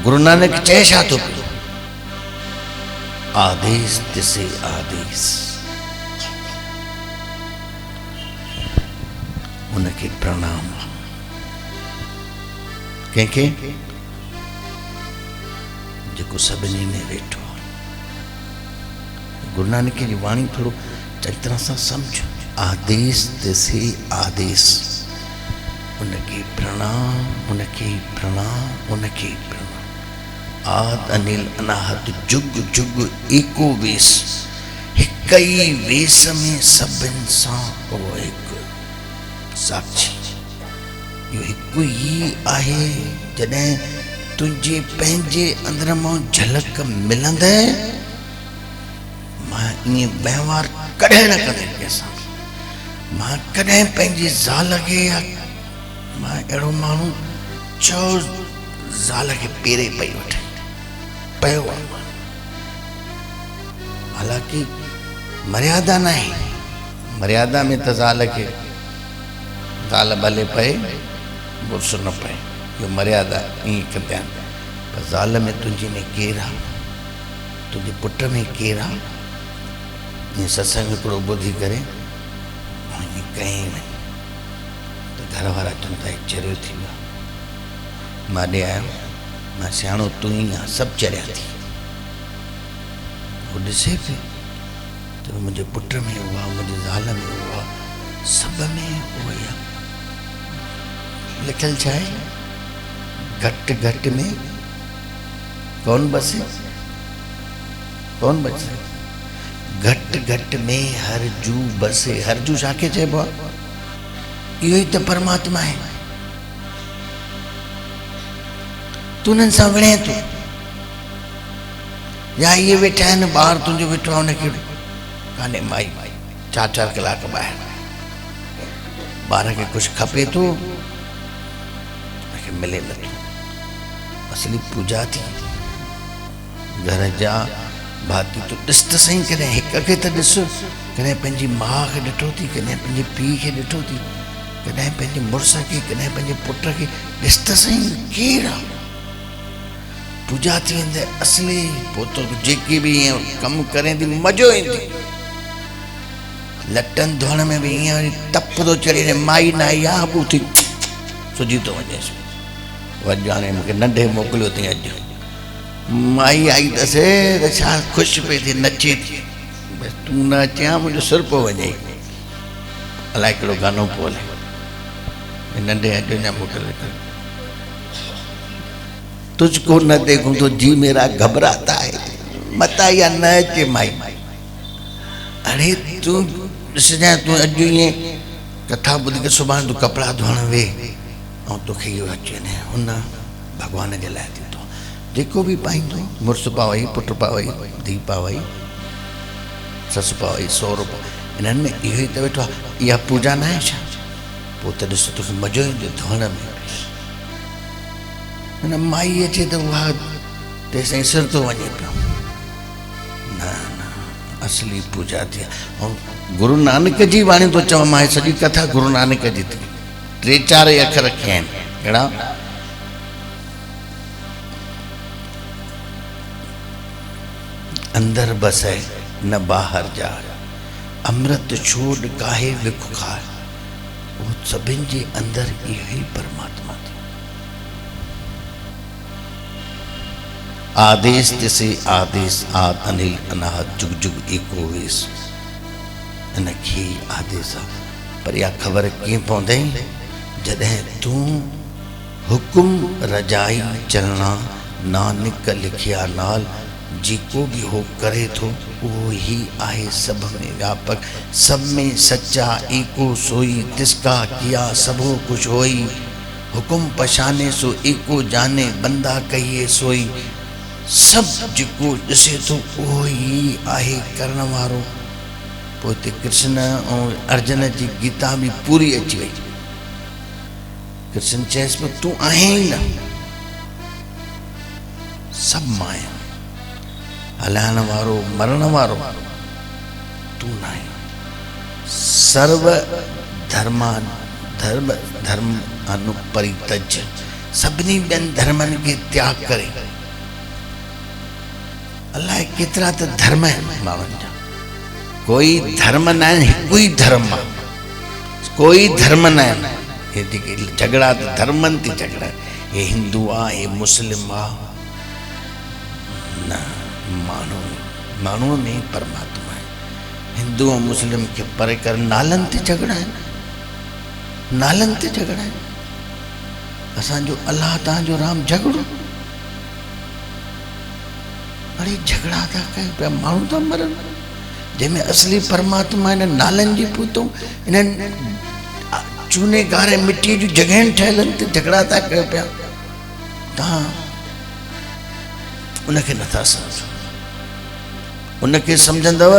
गुरु नानक चए छा थो पियो, आदेश दिसे आदेश, उनके प्रणाम। कंहिंखे जेको सभिनी में वेठो, गुरु नानक जी वाणी थोड़ो चङी तरह सां सम्झ। आदेश दिसे आदेश, उनके प्रणाम, उनके प्रणाम, उनके प्रणाम। आद अनिल अनाहत जुग जुग एको वेस, हिक ई वेस में सभिनि सां हो हिकु साक्षी। यो हिकु ई आहे, जॾहिं तुंहिंजे पंहिंजे अंदर मां झलक मिलंदे, मां ईअं वहिंवार कॾहिं न कंदे कंहिंसां, मां कॾहिं पंहिंजी ज़ाल खे या मां अहिड़ो माण्हू चओ ज़ाल खे पेरे पई वठे पियो आहे, हालांकि मर्यादा न आहे, मर्यादा में त ज़ाल खे ज़ाल भले पए बुर्स न पए, इहो मर्यादा ईअं कंदा आहिनि। पर ज़ाल में तुंहिंजे में केरु आहे, तुंहिंजे पुट में केरु आहे, ईअं सत्संग हिकिड़ो ॿुधी करे ईअं कहीं वञ त घर वारा चवनि था चरियो थी वियो, मां ॾे आयो, मां सियाणो तूं ई आहे, सभु चरिया थी। उहो ॾिसे पियो त मुंहिंजे पुट में उहो आहे, मुंहिंजी ज़ाल में उहो आहे, सब में उहो ई आहे। लिखियल छा आहे, घटि घटि में कौन बसे, कौन बसे, घटि घटि में हर जू बसे। हर जू छाखे चइबो आहे, इहो ई त परमात्मा आहे। तूं उन्हनि सां विणे थो, या इहे वेठा आहिनि ॿार तुंहिंजो वेठो आहे, हुनखे कान्हे माई 4-4 कलाक ॿाहिरि, ॿार खे कुझु खपे थो, हुनखे मिले नथो। असली पूजा थी घर जा भाती तूं ॾिस त सही, कॾहिं हिक खे त ॾिस, कॾहिं पंहिंजी माउ खे ॾिठो थी, कॾहिं पंहिंजे पीउ खे ॾिठो थी, कॾहिं पंहिंजे मुड़ुस खे, कॾहिं पंहिंजे पुट खे, ॾिस त सही केरु आहे। पूजा थी वेंदे असली, पोइ तो जेके बि ईअं कमु करें थी मज़ो ईंदी, लटनि धोइण में बि ईअं वरी तप थो चढ़े, माई न आई आहे ॿूथी सुजी थो वञेसि, वॼु हाणे मूंखे नंढे मोकिलियो अथई, अॼु माई आई अथसि त छा ख़ुशि पई थिए, नचे थी, बसि तूं न अचे हा मुंहिंजो सुर पियो वञे, अलाए कहिड़ो गानो पियो हले, नंढे अॼु अञा मोकिलियो, तुझको न देखूं तो जी मेरा घबराता है, मता या न अचे माई। अरे तू ॾिसजांइ तूं अॼु ईअं कथा ॿुधी करे सुभाणे तूं कपिड़ा धोइण वे ऐं तोखे इहो अची वञे हुन भॻवान जे लाइ थी थो जेको बि पाईंदो मुड़ुसु पावई पुटु पावई धीउ पावई ससु पावई सहुरो पावई इन्हनि में इहो ई त वेठो आहे। इहा पूजा न आहे छा? पोइ त ॾिस तोखे मज़ो ईंदो धोइण में। हिन माई अचे त उहा तेसिताईं सिर थो वञे पियो। न न असली पूजा थी आहे। ऐं गुरु नानक जी वाणी थो चवां मां सॼी कथा गुरु नानक जी थी 3-4 अखर रखिया आहिनि अहिड़ा अंदर बसे न बाहर जा अमृत छोड़ काहे विख खाए वो सभिनि जे अंदर इहो ई परमात्मा थी। आदेश तिसे आदेश आद अनिल अनाहत जुग जुग एको वेस इनखे आदेश आहे। पर इहा ख़बर कीअं पवंदई जॾहिं तूं हुकुम रजाई चलना नानक लिखिया नाल जेको बि हो करे थो उहो ही आहे सब में व्यापक सब में सच्चा एको सोई तिसका किया सबो कुछ होई हुकुम पछाने सो एको जाने बंदा कहिए सोई सब जेको ॾिसे थो उहो ही आहे करण वारो। पोइ हिते कृष्ण ऐं अर्जुन जी गीता बि पूरी अची वई। कृष्ण चएसि पियो तूं आहीं न सब मां आहियां हलाइण वारो मरण वारो तू न आहीं। सर्व धर्म अनुपरितज सभिनी ॿियनि धर्मनि खे त्याग करे अलाए केतिरा त धर्म आहिनि माण्हुनि जा। कोई धर्म न आहिनि हिकु ई धर्म आहे कोई धर्म न आहिनि। हे जेके झगड़ा त धर्मनि ते झगड़ा हे हिंदू आहे हे मुस्लिम आहे न माण्हू में परमात्मा है। हिंदू और मुस्लिम के परे कर नालन ते झगड़ा है नालन ते झगड़ा है। असांजो अल्लाह तव्हांजो राम झगड़ो अरे झगड़ा था कयो पिया माण्हू था मरनि जंहिंमें असली परमात्मा इन नालनि जी पूतो इन्हनि चूने गारे मिट्टी जूं जॻहियुनि ठहियल आहिनि त झगड़ा था कयो पिया। तव्हां उनखे नथा सम्झो उनखे सम्झंदव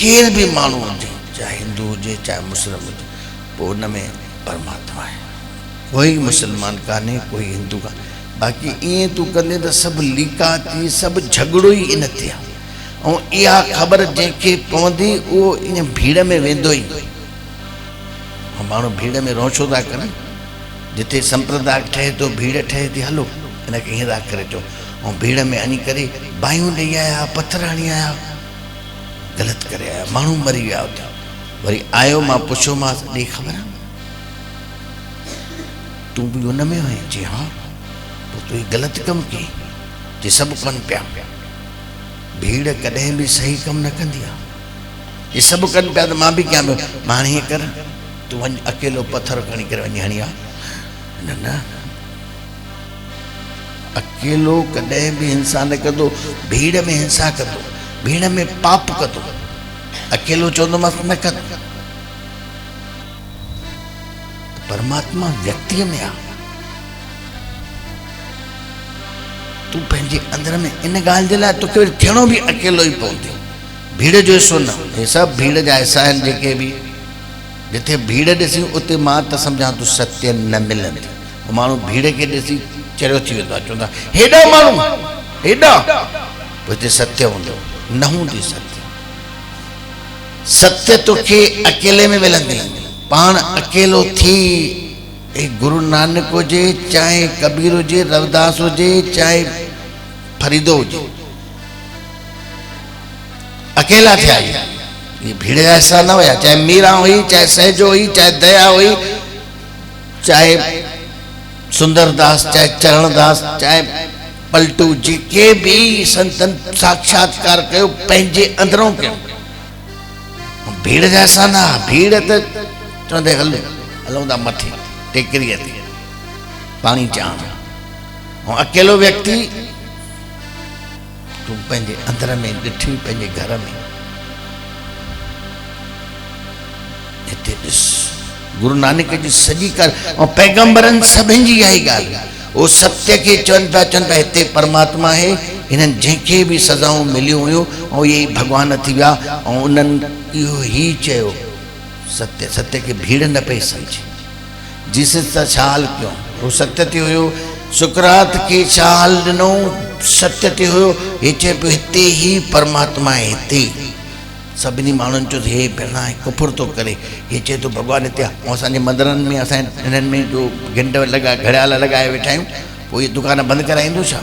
केर बि माण्हू हुजे चाहे हिंदू हुजे चाहे मुस्लिम हुजे पोइ उन में परमात्मा आहे। कोई मुस्लमान कान्हे कोई हिंदू कान्हे। बाक़ी ईअं तूं कंदे त सभु लीका थी सभु झगड़ो ई इन ते आहे। ऐं इहा ख़बर जंहिंखे पवंदी उहो इन भीड़ में वेंदो ई। माण्हू भीड़ में रोशो था कनि जिते संप्रदाय ठहे थो भीड़ ठहे थी हलो इनखे हीअं था करे चओ ऐं भीड़ में वञी करे बाहियूं ॾेई आया पथर हणी आया ग़लति करे आया माण्हू मरी विया हुआ। वरी आयो मां पुछियोमांसि ॾे ख़बर तूं बि हुन में हुई जी हा पोइ तूं ग़लति कमु कई जे सभु कनि पिया। भीड़ कॾहिं बि सही कमु न कंदी आहे। ये सभु कनि पिया त मां बि कयां पियो मां हाणे हीअं कर तूं वञ अकेलो पथर खणी करे वञी हणी आ न न अकेलो कॾहिं बि हिंसा न कंदो भीड़ में हिंसा कंदो भीड़ में पाप कंदो अकेलो चवंदोमांसि न कंदो। परमात्मा व्यक्ति में आहे। तूं पंहिंजे अंदर में इन ॻाल्हि जे लाइ तोखे थियणो बि अकेलो ई पवंदो। भीड़ जो हिसो न हे सभु भीड़ जा हिसा आहिनि जेके बि जिथे भीड़ ॾिसी उते मां त सम्झां तूं सत्य न मिलंदी। माण्हू भीड़ खे ॾिसी चरियो थी वेंदो आहे चवंदा हेॾा माण्हू हेॾा पोइ हिते सत्य हूंदो न हूंदी सत्य। सत्य तोखे अकेले में मिलंदी पाण अकेलो थी। गुरु नानक हुजे चाहे कबीर हुजे रविदास हुजे चाहे फरीदो हुजे अकेला थिया ये भीड़ ऐसा न हुआ। चाहे मीरा हुई चाहे सहजो हुई चाहे दया हुई चाहे सुंदरदास चाहे चरणदास चाहे पलटू जेके भी संतन साक्षात्कार कयो पंहिंजे अंदरों कयो। भीड़ जैसा ना भीड़ त चवंदे हलूं था मथे टेकरीअ ते पाणी चाण। ऐं अकेलो व्यक्ति तूं पंहिंजे अंदर में ॾिठी पंहिंजे घर में हिते ॾिस गुरु नानक जी सॼी कर ऐं पैगंबरनि सभिनि जी इहा ई ॻाल्हि उहो सत्य खे चवनि पिया हिते परमात्मा आहे इन्हनि जंहिंखे बि सज़ाऊं मिलियूं हुयूं ऐं इहे ई भॻवान थी विया ऐं उन्हनि इहो ई चयो सत्य सत्य खे भीड़ न पई सम्झे जीसस त छा हाल कयो उहो सत्य ते हुयो सुकरात खे छा हाल ॾिनो सत्य ते हुयो हे चए पियो हिते ई परमात्मा आहे हिते सभिनी माण्हुनि चयो हे भेण कुफुर थो करे हे चए थो भॻवानु हिते ऐं असांजे मंदरनि में असां इन्हनि में जो गिंड लॻा घड़ियाल लॻाए वेठा आहियूं पोइ इहे दुकान बंदि कराईंदो छा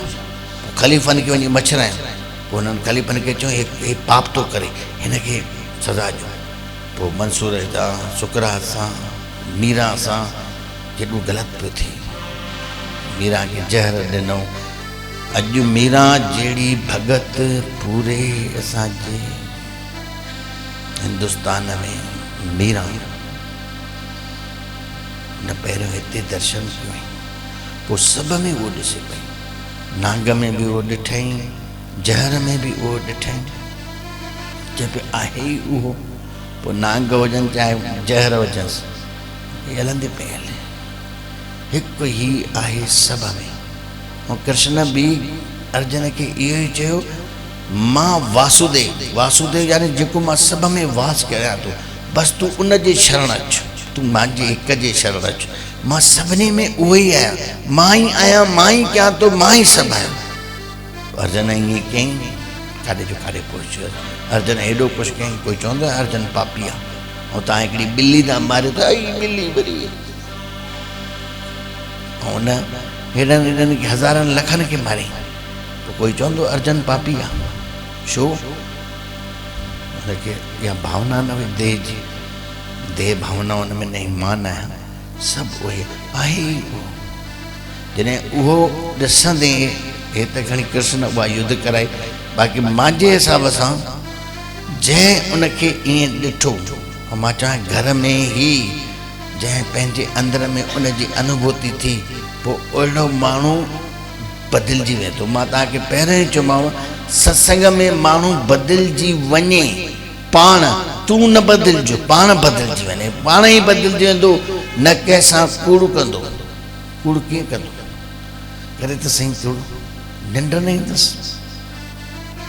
ख़लीफ़नि खे वञी मछरायूं पोइ हुननि ख़लीफ़नि खे चयो हे पाप थो करे हिनखे सज़ा ॾियो पोइ मंसूर सां सुकरात सां मीरा सां केॾो ग़लति पियो थिए मीरा खे ज़हर ॾिनो अॼु मीरा जहिड़ी भगत पूरे असांजे हिंदुस्तान में मीरा न पहिरियों हिते दर्शन कयो पोइ सभ में उहो ॾिसे पई नांग में बि उहो ॾिठई ज़हर में बि उहो ॾिठई चए पई आहे ई उहो पोइ नांग हुजनि चाहे ज़हर हुजनिसि हे हलंदे पई हले हिकु ई आहे सभ में ऐं कृष्ण बि अर्जुन खे इहो ई चयो मां वासुदेव यानी जेको मां सभ में वास कयां थो बसि तूं उन जे शरण अचु तूं मुंहिंजे हिक जे शरण अचु मां सभिनी में उहो ई आहियां मां ई आहियां मां ई कयां थो मां ई सभु आहियां अर्जुन ईअं कयईं काॾे जो काॾे पहुचियो अर्जुन हेॾो कुझु कयईं कोई चवंदो आहे अर्जुन पापी आहे ऐं तव्हां हिकिड़ी ॿिली था मारियो त आई ॿिली वरी ऐं हुन हेॾनि खे हज़ारनि लखनि खे मारियईं पोइ कोई चवंदो अर्जुन पापी आहे छो हुनखे इहा भावना न हुई देह जी देह भावना हुन में न मां न आहियां सभु उहे आहे ई उहो जॾहिं उहो ॾिसंदे हे त खणी कृष्ण उहा युद्ध कराई बाक़ी मुंहिंजे हिसाब सां जंहिं उनखे ईअं ॾिठो ऐं मां चवां घर में ई जंहिं पंहिंजे अंदर में उनजी अनुभूति थी पोइ अहिड़ो माण्हू बदिलजी वेंदो मां तव्हांखे पहिरियों ई चयोमांव सत्संग में माण्हू बदिलजी वञे पाण तूं न बदिलजो पाण बदिलजी वञे पाण ई बदिलजी वेंदो न कंहिंसां कूड़ कंदो कूड़ कीअं कंदो करे त सही कूड़ निंड न ईंदसि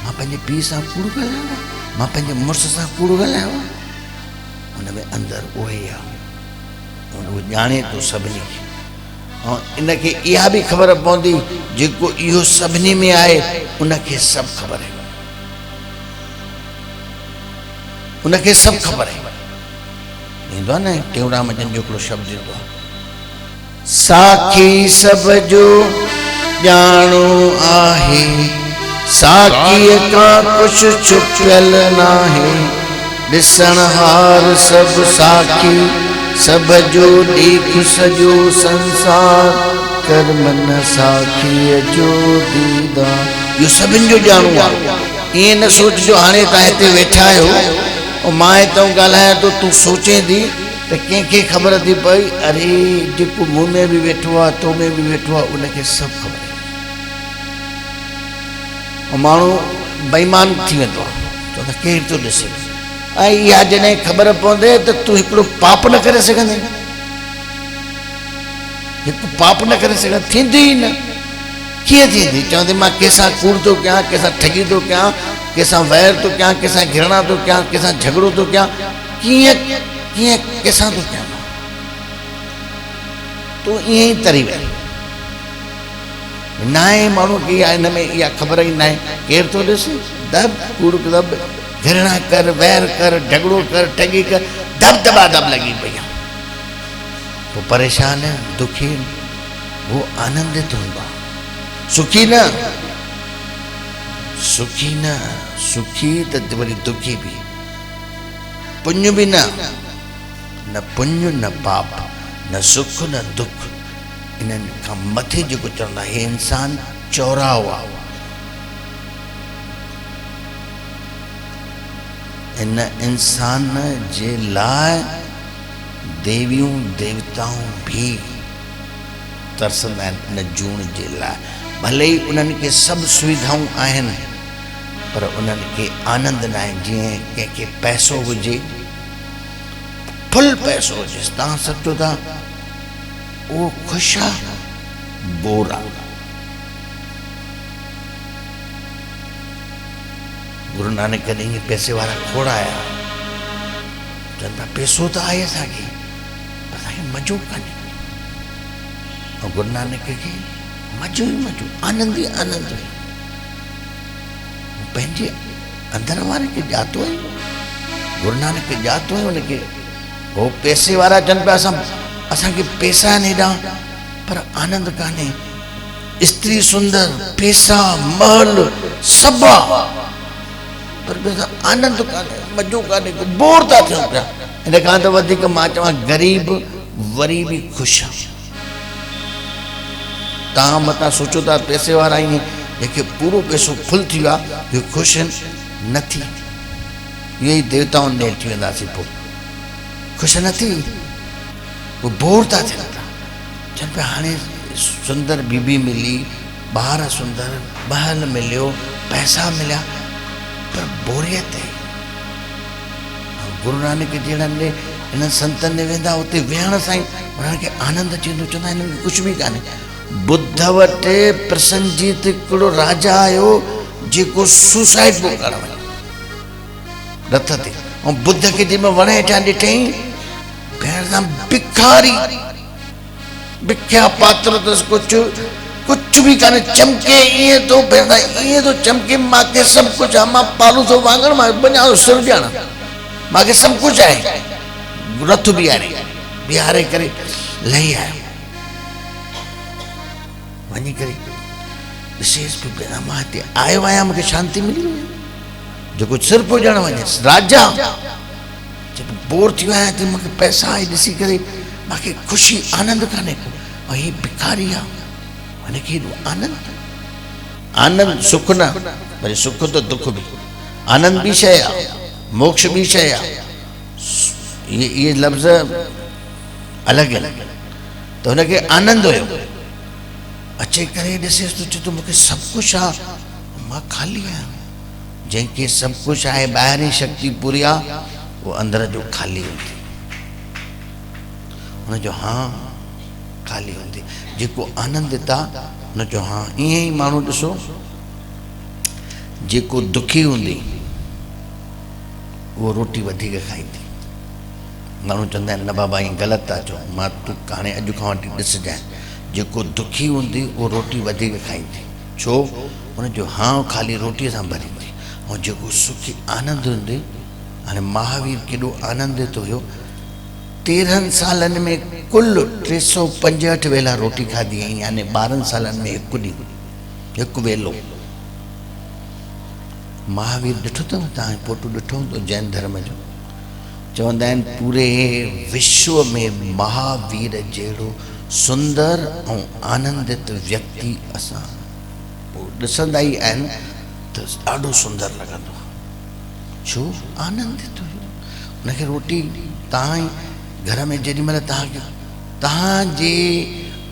मां पंहिंजे पीउ सां कूड़ ॻाल्हायो मां पंहिंजे मुड़ुस सां कूड़ ॻाल्हायो हुन में अंदरि उहो ई आहे उहो ॼाणे थो सभिनी खे ऐं इनखे इहा बि ख़बर पवंदी जेको इहो सभिनी में आहे उनखे सभु ख़बर आहे उनखे सभु ख़बर आहे ईंदो आहे न टेऊंराम जन जो हिकिड़ो शब्द ईंदो आहे साखी सभ जो ॼाणो आहे साखीअ खां कुझु छुपियल नाहे ॾिसण हार सभु साखी सभ जो ॾीख सॼो संसार कर मन साखीअ जो दीदार इहो सभिनि जो ॼाणो आहे ईअं न सोचिजो हाणे तव्हां हिते वेठा आहियो ऐं मां हितां ॻाल्हायां थो तूं सोचे थी त कंहिंखे ख़बर थी पई अरे जेको मूं में बि वेठो आहे तो में बि वेठो आहे उनखे सभु ख़बर आहे ऐं माण्हू बेईमान थी वेंदो आहे चवंदो आहे केरु थो ॾिसे ऐं इहा जॾहिं ख़बर पवंदे त तूं हिकिड़ो पाप न करे सघंदे हिकु पाप न करे सघंदे थींदी ई न कीअं थींदी चवंदे मां कंहिंसां कूड़ थो कयां कंहिंसां ठगी थो कयां कंहिंसां वैर थो कयां कंहिंसां घृणा थो कयां कंहिंसां झगड़ो थो कयां कीअं कीअं कंहिंसां थो कयां तूं ईअं ई तरी वञ न आहे माण्हू खे इहा हिन में इहा ख़बर ई न आहे केरु थो ॾिसे दब कूड़ दब घृणा कर वैर कर झगड़ो कर ठगी कर दब दबा दब लगी पई आहे पोइ परेशान दुखी वो आनंदित हूंदो आहे सुखी न सुखी त वरी दुखी बि पुण्य बि न पुण्य न पाप न सुख न दुख इन्हनि खां मथे जेको चवंदा हे इंसान चौराहो आहे इन इंसान जे लाइ देवियूं देवताऊं भी तरसंदा आहिनि इन जूण जे लाइ भले ई उन्हनि खे सभु सुविधाऊं आहिनि पर उन्हनि खे आनंद न आहे। जीअं कंहिंखे पैसो हुजे, फुल पैसो हुजे, तव्हां सम्झो था उहो ख़ुशि आहे, बोर आहे। गुरु नानक कॾहिं इहे पैसे वारा खोड़ आया, चवनि था पैसो त आहे असांखे, पर असांखे मज़ो कान्हे। ऐं गुरु नानक खे मज़ो ई मज़ो, आनंद ई आनंद हुयो। पंहिंजे अंदर वारे खे ॼातो आहे, गुरु नानक खे ॼातो आहे हुनखे। हो पैसे वारा चवनि पिया असांखे पैसा आहिनि हेॾा, पर आनंद कान्हे। स्त्री सुंदर, पैसा, महल सभु आहे, पर आनंद कान्हे, मज़ो कान्हे, बोर था थियूं पिया। हिन खां त वधीक मां चवां ग़रीब वरी बि ख़ुशि आहे। तव्हां मथां सोचो था पैसे वारा आहिनि, जंहिंखे पूरो पैसो फुल थी वियो आहे, इहो ख़ुशि आहिनि न थी। इहे ई देवताउनि ॾे अची वेंदासीं, पोइ ख़ुशि न थी, उहे बोर था थियनि था। चवनि पिया हाणे सुंदर बीबी मिली, ॿार सुंदर, महल मिलियो, पैसा मिलिया, पर बोरियत आहे। गुरु नानक जहिड़नि हिननि संतनि ॾे वेंदा, उते वेहण सां ई उन्हनि खे आनंद अची वेंदो। चवंदा हिननि खे कुझु बि कान्हे। बुद्ध वटि प्रसन्नजीत हिकिड़ो राजा आयो, जेको सुसाइड पियो करण वञे रथ ते, ऐं बुद्ध खे जंहिंमें वण हेठां ॾिठईं, भेण सां भिखारी, भिख्या पात्र अथसि, कुझु बि कान्हे, चमके ईअं थो, भेण ईअं थो चमके, मूंखे सभु कुझु आहे, मां पालू थो वांगण, मां वञा थो सिर ॼाणा, मूंखे सभु कुझु आहे। रथ बीहारे करे लही आयो, वञी करे ॾिसेसि पियो, भेण मां हिते आयो आहियां, मूंखे शांती मिली वई, जेको सिर पियो ॼाण वञेसि राजा, जब बोर थी वियो आहियां, त मूंखे पैसा आहे ॾिसी करे मूंखे ख़ुशी आनंद कान्हे को, ऐं हीअ भिखारी आहे, हुनखे हेॾो आनंद। आनंद सुख न, भले सुख त दुख बि, आनंद बि शइ आहे, मोक्ष बि शइ आहे। इहे लफ़्ज़ अलॻि अलॻि, त हुनखे आनंद हुयो। अचे करे ॾिसेसि त चए थो मूंखे सभु कुझु आहे, मां ख़ाली आहियां। जंहिंखे सभु कुझु आहे, ॿाहिरीं शक्ति पूरी आहे, उहो अंदर जो ख़ाली हूंदी, हुनजो हा ख़ाली हूंदी। जेको आनंदित आहे हुनजो हा। ईअं ई माण्हू ॾिसो, जेको दुखी हूंदी उहो रोटी वधीक खाईंदी। माण्हू चवंदा आहिनि न बाबा ईअं ग़लति था चओ, मां तूं हाणे अॼु खां वठी ॾिसजांइ, जेको दुखी हूंदी उहो रोटी वधीक खाईंदी, छो हुनजो हा ख़ाली रोटीअ सां भरींदी। ऐं जेको सुखी आनंद हूंदी, हाणे महावीर केॾो आनंदित हुयो, 13 सालनि में कुल 365 वेला रोटी खाधी हुई, यानी 12 सालनि में हिकु ॾींहुं, हिकु वेलो। महावीर ॾिठो अथव तव्हां, फोटो ॾिठो हूंदो जैन धर्म जो। चवंदा आहिनि पूरे विश्व में महावीर जहिड़ो सुंदर ऐं आनंदित व्यक्ति असां पोइ ॾिसंदा ई आहिनि त ॾाढो सुंदर लॻंदो आहे, छो आनंदित हुयो। हुनखे रोटी तव्हां घर में जेॾी महिल तव्हांजे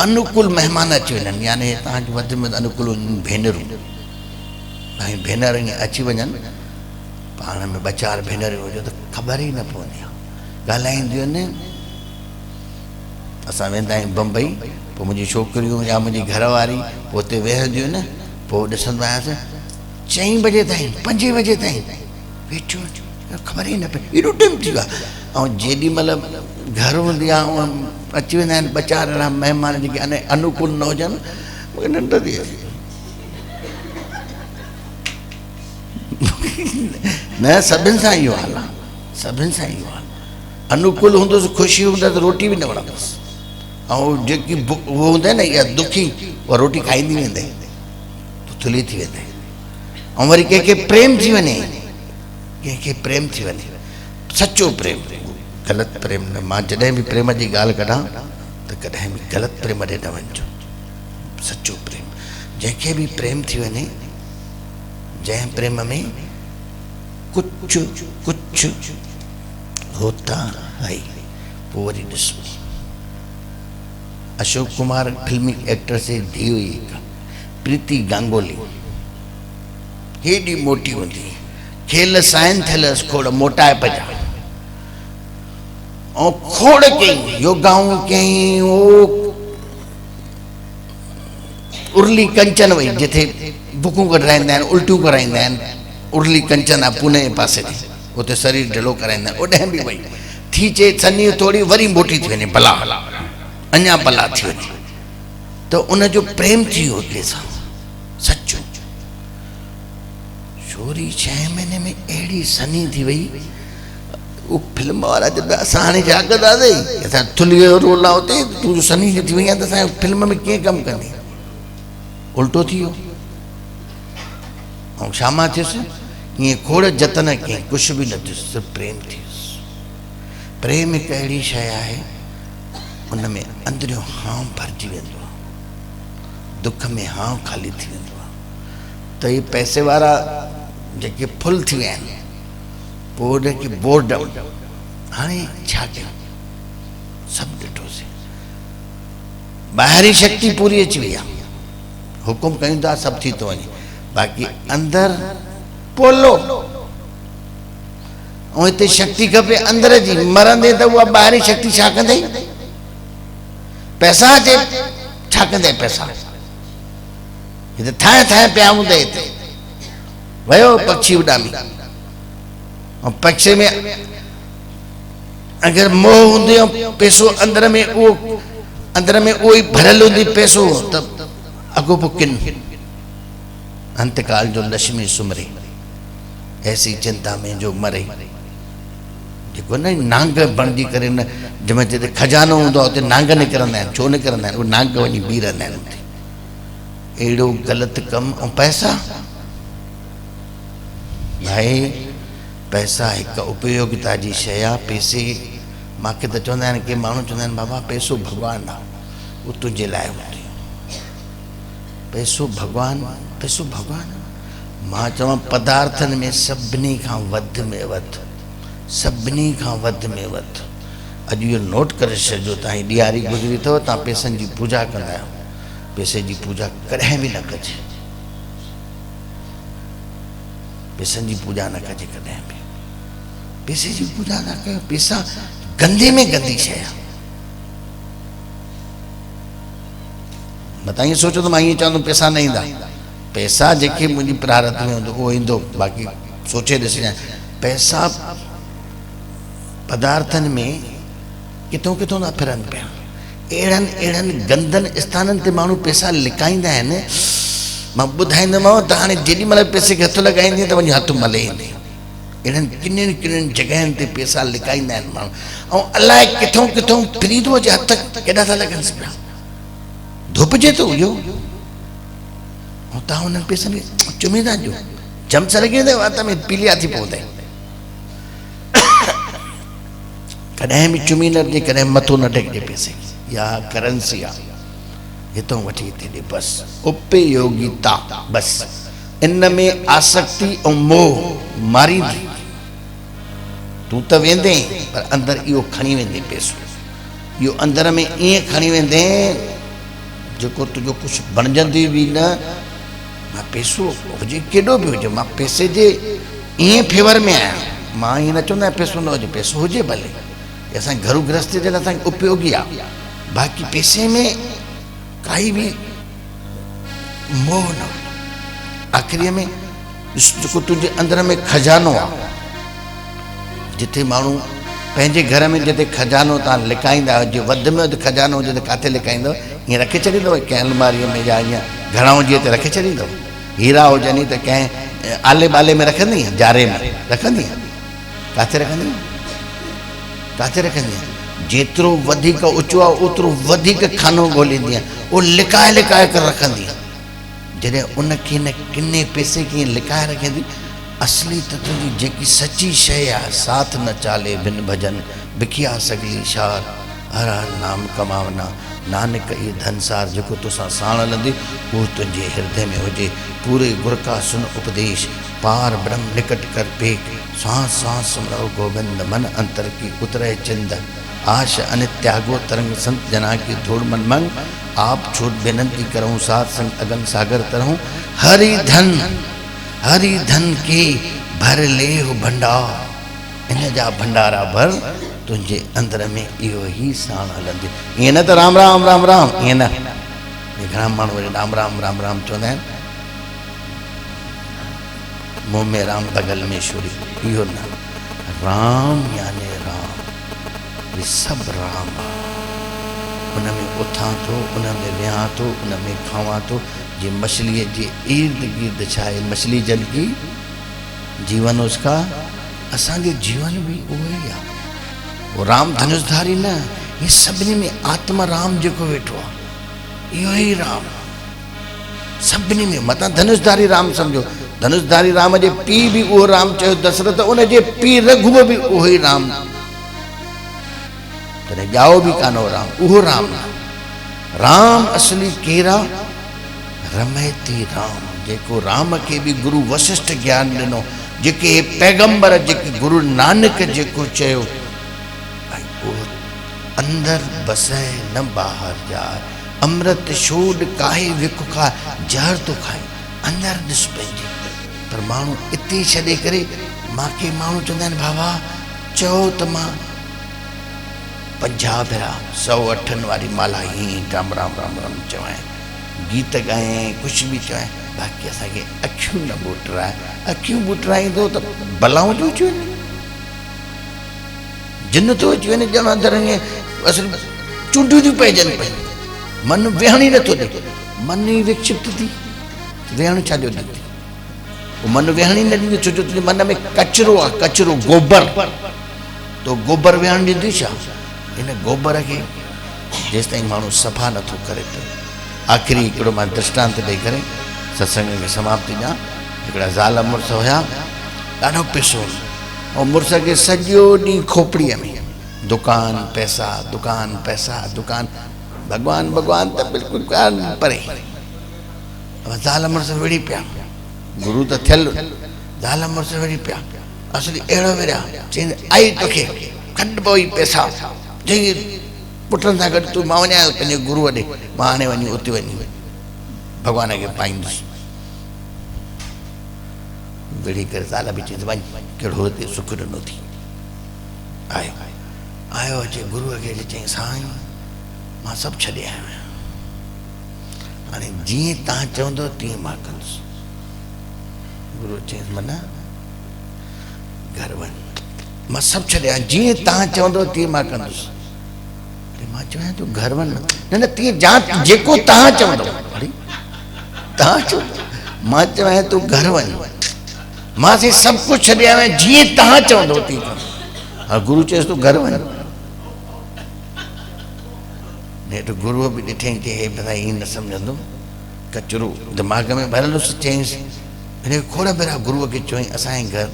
अनुकूल महिमान अची वञनि, यानी तव्हांजे वधि में अनुकूल भेनरूं, तव्हांजी भेनर ईअं अची वञनि, पाण में 2-4 भेनरूं हुजो त ख़बर ई न पवंदी आहे, ॻाल्हाईंदियूं आहिनि। असां वेंदा आहियूं बम्बई, पोइ मुंहिंजी छोकिरियूं या मुंहिंजी घरवारी पोइ हुते वेहंदियूं आहिनि, पोइ ॾिसंदो आहियां 4 बजे ताईं 5 बजे ताईं वेठियूं, ख़बर ई न पई एॾो टाइम थी वियो आहे। ऐं जेॾी महिल घर हूंदी आहे अची वेंदा आहिनि 2-4 अहिड़ा महिमान जेके अने अनुकूल न हुजनि, मूंखे निंड थी अचे। न सभिनि सां इहो हाल आहे, सभिनि सां इहो हाल। अनुकूल हूंदुसि, ख़ुशी हूंदसि, रोटी बि न वणंदुसि। ऐं जेकी उहो हूंदा न इहा दुखी, उहा रोटी खाईंदी वेंदे थुली थी वेंदे। ऐं वरी कंहिंखे प्रेम थी वञे, कंहिंखे प्रेम थी वञे, सचो प्रेम, ग़लति प्रेम न। मां जॾहिं बि प्रेम जी ॻाल्हि कढां त कॾहिं बि ग़लति प्रेम ॾे न वञिजो, सचो प्रेम। जंहिंखे बि प्रेम थी वञे, जंहिं प्रेम में कुझु कुझु होता है, पोइ वरी ॾिसो। अशोक कुमार फिल्मी एक्टर से धी हुई, प्रीति गांगुली, हेॾी मोटी हूंदी, खेल साइन थियल खोड़ मोटाए पजा ऐं खोड़ कई योगाऊं कई ओ उर्ली कंचन वई जिथे बुकूं कढाईंदा आहिनि उल्टियूं कराईंदा आहिनि उर्ली कंचन आहे पुणे जे पासे ते उते शरीर ढिलो कराईंदा आहिनि ओॾे बि वई थी चे सनी थोड़ी वरी मोटी थी वञे भला अञा भला थी वञे तो उनजो प्रेम थी वियो हिकिड़े सां सचो छोरी 6 महीने में अहिड़ी सनी थी वई वो फिल्म वारा जब असां हाणे जागदासीं असां थुली जो रोल आहे उते तूं सनी थी वई आहे त असां फिल्म में कीअं कमु कंदी उल्टो थी वियो ऐं शामा थियुसि ईअं खोड़ जतन कयईं कुझु बि न थियुसि सिर्फ़ु प्रेम थियुसि प्रेम हिकु अहिड़ी शइ आहे उन में अंदरियो हां भरिजी वेंदो आहे दुख में हां ख़ाली थी वेंदो आहे त इहे पैसे वारा जेके फुल थी विया आहिनि पोइ उनखे बोर्डम हाणे छा कयूं सभु ॾिठोसीं ॿाहिरी शक्ति पूरी अची वई आहे हुकुम कयूं था सभु थी थो वञे बाक़ी अंदरि पोलो ऐं हिते शक्ति खपे अंदर जी मरंदे त उहा ॿाहिरी शक्ति छा कंदे पैसा अचे छा कंदे पैसा हिते ठाहे ठाहे पिया हूंदे हिते वयो पक्षी उॾामी ऐं पक्षी में अगरि मोह हूंदी पैसो अंदर में उहो अंदर में उहो ई भरियल हूंदी पैसो त अगो पोइ किन अंतकाल जो लक्ष्मी सुमरे ऐसी चिंता में जो मरे जेको न नांग बणजी करे न जंहिंमें जिते खजानो हूंदो आहे उते नांग निकिरंदा आहिनि छो निकिरंदा आहिनि उहे नांग वञी बीह रहंदा आहिनि उते अहिड़ो ग़लति कमु ऐं पैसा भाई पैसा हिकु उपयोगिता जी शइ आहे पैसे मूंखे त चवंदा आहिनि के माण्हू चवंदा आहिनि बाबा पैसो भॻवानु आहे उहो तुंहिंजे लाइ हूंदी पैसो भॻवानु मां चवां पदार्थनि में सभिनी खां वधि में वधि अॼु इहो नोट करे छॾिजो तव्हां ॾियारी गुज़री अथव तव्हां पैसनि जी पूजा कंदा आहियो पैसे जी पूजा कॾहिं बि न कजे पैसनि जी पूजा न कजे कॾहिं बि पैसे जी पूजा न कयो पैसा गंदे में गंदी शइ आहे बताइए सोचो तो मैं ये चाहूँ पैसा नहीं दा पैसा जेके मुझे प्रारब्ध में हूंदो उहो ईंदो बाक़ी सोचे ॾिसजांइ पैसा पदार्थन में किथों किथों था फिरनि पिया अहिड़नि गंदनि स्थाननि ते माण्हू पैसा लिकाईंदा आहिनि मां ॿुधाईंदोमांव त हाणे जेॾी महिल पैसे खे हथु लॻाईंदी त वञी हथु मले ईंदी अहिड़नि किनियुनि जॻहियुनि ते पैसा लिकाईंदा आहिनि माण्हू ऐं अलाए किथों किथों फिरी थो अचे हथ केॾा था लॻनि पिया धुपजे थो इहो ऐं तव्हां हुननि पैसनि खे चुमी था ॾियो जम्स लॻी वेंदव हथ में पीलिया थी पवंदे कॾहिं बि चुमी न ॾे कॾहिं मथो न टेकजे पैसे या करेंसी आहे हितों वठी हिते ॾे बसि उपयोगिता बसि इन में आसक्ति ऐं मोह मारींदी तूं त वेंदे पर अंदरि इहो खणी वेंदे पैसो इहो अंदरि में ईअं खणी वेंदे जेको तुंहिंजो कुझु बणजंदी बि न मां पैसो हुजे केॾो बि हुजे मां पैसे जे ईअं फेवर में आहियां मां ईअं न चवंदो आहियां पैसो न हुजे पैसो हुजे भले असांजे घरु गृहस्थी जे लाइ असांखे उपयोगी आहे बाक़ी पैसे में काई भी मोह न आख़िरी में जेको तुंहिंजे अंदर में खजानो आहे जिथे माण्हू पंहिंजे घर में जिते खजानो तव्हां लिकाईंदा आहियो जे वधि में वधि खजानो हुजे त किथे लिकाईंदव ईअं रखे छॾींदव कंहिं अलमारीअ में या ईअं घणा हुजे त रखे छॾींदव हीरा हुजनि त कंहिं आले बाले में रखंदी जारे में रखंदी किथे रखंदी जेतिरो वधीक ऊचो आहे ओतिरो वधीक खानो ॻोल्हींदी आहे उहो लिकाए करे रखंदी जॾहिं उनखे न किने पैसे खे लिकाए रखंदी असली त तुंहिंजी जेकी सची शइ आहे साथ न चाले बिन भजन बिखिया सगली शार हर हर नाम कमावना नानक ये धनसार जेको तोसां साण हलंदी उहो तुंहिंजे हृदय में हुजे पूरे गुर का सुन उपदेश पार ब्रह्म निकट कर पेक सांस सांस सुमरो गोविंद मन अंतर की उतरे चिंद आश अनित्यागो तरंग संत जना की धूड़ मन मंग आप छूट बेनंती करऊँ सात संग अगन सागर तरहूँ हरि धन हरि धन के भर ले हो भंडार, इन जा भंडारा भर तुझे अंदर में इहो ही साण हलंदी। ईअं न त राम राम राम राम, ईअं न, घणा माण्हू वरी राम राम राम राम चवंदा आहिनि, मुंह में राम बगल में छुरी, इहो न। राम यानी राम, ये सब राम आहे। उन में उथां थो, उन में विहां थो, उन में खावां थो। जे मछलीअ जे इर्द गिर्द छा आहे, मछली जल की जीवन उसका, असांजो जीवन भी उहो ई आहे। वो राम धनुषधारी न, ये सभिनी में आत्मा राम जेको वेठो आहे, इहो ई राम सभिनी में। मतां धनुषधारी राम सम्झो, धनुषधारी राम जे पीउ भी उहो राम चयो दशरथ, उन जे पीउ रघु भी उहो ई राम, तॾहिं ॼाओ भी कानो राम, उहो राम। राम असली केरा, रमयती राम, जेको राम के भी गुरु वशिष्ठ ज्ञान ॾिनो, जेके पैगंबर, जेके गुरु नानक जेको चयो भाई उहो अंदर बसे न बाहर जाए, अमृत छोड़ काहे विक खा, जहर तो खाए, अंदर ॾिस पंहिंजी। पर माण्हू इते छॾे करे, मूंखे माण्हू चवंदा आहिनि बाबा चओ त मां 50 भेरा 108 वारी माला ही राम राम राम राम चवां, गीत ॻाए, कुछ भी चवां, बाक़ी असांखे अखियूं न ॿुटराए। अखियूं ॿुटराईंदो त बलाऊं जो अची वञे, जिन थो अची वञे, ॼण अंदरि ईअं असुल चूंडियूं थियूं पइजनि पई, मन वेहण ई नथो ॾे, मन ई विक्षिप्त थी, वेहण छा जो ॾे, मन वेहण ई न ॾींदो, छो जो तुंहिंजे मन में कचिरो आहे, कचिरो गोबर, तो गोबर वेहण ॾींदी छा? इन गोबर खे जेसि ताईं माण्हू सफ़ा नथो करे पियो। आख़िरी हिकिड़ो मां दृष्टांत ॾेई करे सत्संग खे समाप्ति ॾियां। हिकिड़ा ज़ाल मुड़ुस हुया, ॾाढो पैसो, ऐं मुड़ुस खे सॼो ॾींहुं खोपड़ीअ में दुकान पैसा, दुकान पैसा, दुकान, भॻवान भॻवान त बिल्कुलु कान परे। ज़ाल मुड़ुस विड़ी पिया, गुरू त थियल, ज़ाल मुड़ुस विड़ी पिया, असली अहिड़ो विड़िया, चईं आई तोखे खंड पोइ पैसा, चई पुटनि सां गॾु तूं, मां वञा पंहिंजे गुरूअ ॾे, मां हाणे वञी उते वञी भॻवान खे पाईंदुसि। विड़ी करे ज़ाल बि चईं वञ, कहिड़ो हिते सुख ॾिनो थी। आयो आयो अचे गुरूअ खे चईं साईं मां सभु छॾे आयो आहियां, हाणे जीअं तव्हां चवंदो तीअं मां कंदुसि। गुरू चईं माना घर वञ, मां सभु छॾे आहियां, जीअं तव्हां चवंदो तीअं मां कंदुसि। मां चवां तूं घर वञ, न न तीअं जा जेको तव्हां चवंदो, तव्हां चवंदो, मां चवां तूं घर वञ, मां से सभु कुझु छॾे आयो आहियां, जीअं तव्हां चवंदो तीअं कंदो। हा गुरू चयसि तूं घर वञ। नेठि गुरूअ बि ॾिठईं, चई हे भला ईअं न सम्झंदो, कचिरो दिमाग़ में भरियलु हुयुसि। चईंसि हिन खोड़ भेरा गुरूअ खे चवईं असांजे घर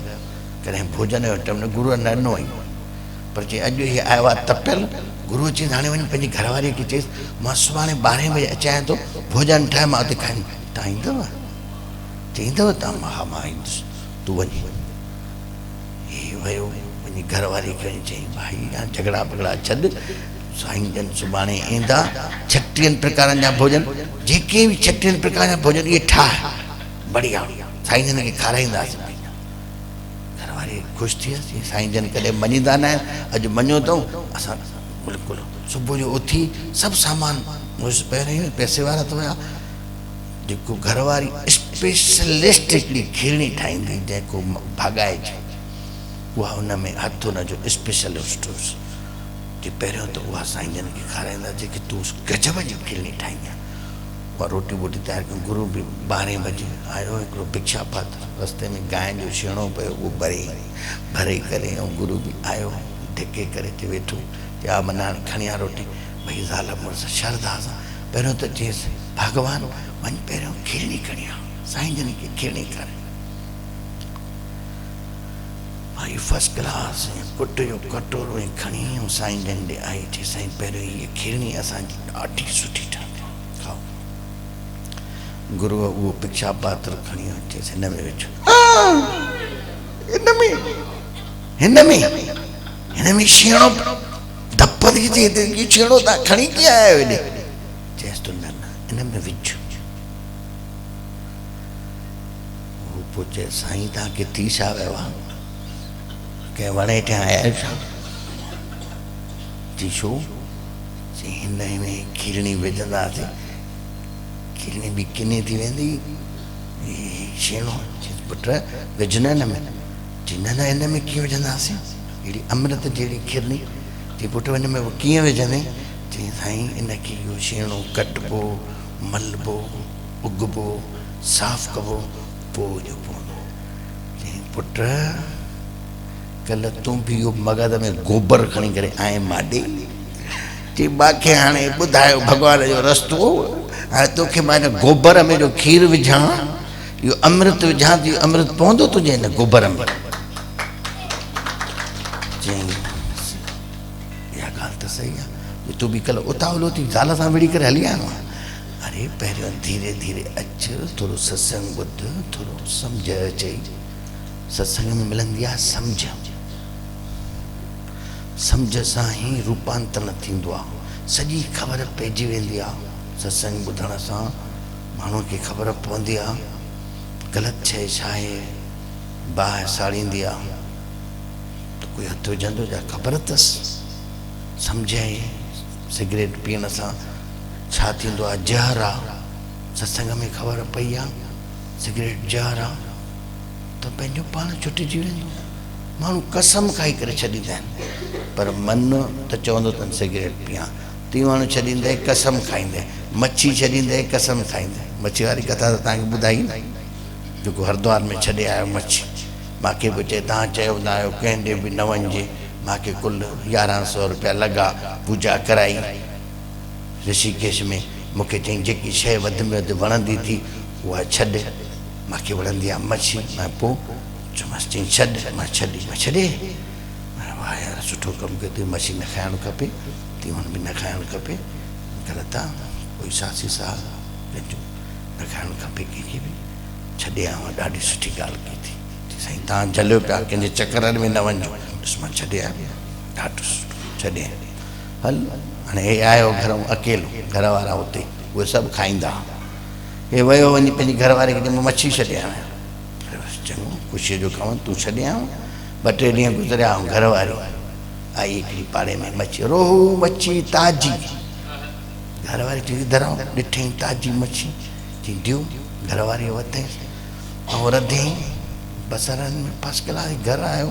कॾहिं भोजन जो टाइम न, गुरूअ न ॾिनो आई, पर चई अॼु इहे आयो आहे तपियल। गुरूअ चईं हाणे वञी पंहिंजी घरवारीअ खे चईसि मां सुभाणे 12 बजे अचां थो, भोजन ठाहे मां उते खाई, तव्हां ईंदव? चईंदव तव्हां? हा मां ईंदुसि, तूं वञ। हे वियो पंहिंजी घरवारी खे चईं भाई हाणे झगड़ा बगड़ा छॾ, साईं जन सुभाणे ईंदा, 36 प्रकारनि जा भोजन, जेके बि 36 प्रकार जा भोजन इहे ठाहे बढ़िया, साईं जन खे खाराईंदासीं। घरवारी ख़ुशि थी वियसि, साईं जन कॾहिं मञींदा न आहिनि, अॼु मञो अथऊं असां बिल्कुलु। सुबुह जो उथी सभु सामान, पहिरियों पैसे वारा त हुया, जेको घरवारी स्पेशलिस्ट हिकिड़ी खीरणी ठाहींदी जेको भाॻाइजे, उहा उन में हथ हुनजो स्पेशलिस्ट हुयुसि। जे पहिरियों त उहा साईं जन खे खाराईंदा, जेके तूं गजब जी खीरणी ठाहींदी, उहा रोटी वोटी तयारु कयूं। गुरू बि 12 बजे आयो, हिकिड़ो भिक्षा पात्र रस्ते में गांइ जो छेणो पियो, उहो भरे करे, ऐं गुरू बि आयो धिके करे ते वेठो, या मना खणी आ रोटी। भई ज़ाल मुड़ुस श्रद्धा सां पहिरियों त चयसि भॻवान वञ पहिरियों खीरणी खणी आ, साईं जन खे खीरणी करे। भाई फर्स्ट क्लास कुट जो कटोरो खणी साईं जन ॾे आई, चई साईं पहिरियों हीअ खीरणी असांजी ॾाढी सुठी ठहंदी, खाओ। गुरूअ उहो भिक्षा पात्र खणी चयसि हिन में विझो, हिन में छेणो धप थी थिए, छेणो तव्हां खणी कीअं आया आहियो हेॾे? चयसि तूं न न हिन में विझ। पोइ चए साईं तव्हांखे थी छा वियो आहे कंहिं वण हेठि आया आहियो छा चई छो चई हिन में खीरणी विझंदासीं खीरणी बि किनी थी वेंदी छेणो पुट विझना हिन में चई न न हिन में कीअं विझंदासीं अहिड़ी अमृत जहिड़ी खीरणी चई पुट हिन में कीअं विझंदे चई साईं इनखे इहो छेणो कटबो मलबो उगबो साफ़ कबो पोइ जो पवंदो चई पुट कल्ह तूं बि इहो मगज़ में गोबर खणी करे आए माॾे चई मूंखे हाणे ॿुधायो भॻवान जो रस्तो हाणे तोखे मां हिन गोबर में जो खीर विझां इहो अमृत विझां थी अमृत पवंदो तुंहिंजे हिन गोबर में चई इहा ॻाल्हि त सही आहे तूं बि कल्ह उतावलो थी ज़ाल सां विड़ी करे हली आयो आहे अरे पहिरियों धीरे धीरे अच थोरो सत्संग ॿुध थोरो सम्झ अचे सत्संग में मिलंदी आहे सम्झ सां ई रूपांतरण थींदो आहे सॼी ख़बर पइजी वेंदी आहे सत्संग ॿुधण सां माण्हूअ खे ख़बर पवंदी आहे ग़लति शइ छा आहे बाहि साड़ींदी आहे त कोई हथु विझंदो जा ख़बर अथसि सम्झे सिगरेट पीअण सां छा थींदो आहे ज़हर आहे सत्संग में ख़बर पई आहे सिगरेट ज़हर आहे त पंहिंजो पाण छुटिजी वेंदो माण्हू कसम खाई करे छॾींदा आहिनि पर मन त चवंदो अथनि सिगरेट पियां तीवण छॾींदे कसम खाईंदे मच्छी छॾींदे कसम खाईंदे मच्छी वारी कथा त तव्हांखे ॿुधाई न जेको हरिद्वार में छॾे आयो मच्छी मूंखे बि चए तव्हां चयो न आहियो कंहिं ॾे बि न वञिजे मूंखे कुल 1100 रुपया लॻा पूजा कराई ऋषिकेश में मूंखे चई जेकी शइ वधि में वधि वणंदी थी उहा छॾ मूंखे वणंदी आहे मच्छी मां पोइ चयोमांसि चई छॾ मां छॾे वाह यार सुठो कमु कयो थी मच्छी न खाइणु खपे तीवण बि न खाइणु खपे ग़लति आहे कोई सासी साल पंहिंजो न खाइणु खपे कंहिंखे बि छॾे आवां ॾाढी सुठी ॻाल्हि कई थी साईं तव्हां झलियो पिया कंहिंजे चकरनि में न वञिजो ॾिस मां छॾे आयो ॾाढो सुठो छॾे हल हाणे हे आयो घर में अकेलो घर वारा हुते उहे सभु खाईंदा हे वियो वञी पंहिंजी घरवारी खे चयो मच्छी छॾे आया चङो ख़ुशीअ जो कमु तूं छॾे आयो 2-3 ॾींहं गुज़रिया ऐं घरवारी आई हिकिड़ी पाड़े में मच्छी रोहू मच्छी ताज़ी घरवारी चई धराओ ॾिठई ताज़ी मच्छी चई ॾियो घरवारी वरितई ऐं रधई बसरनि में फर्स्ट क्लास घर आयो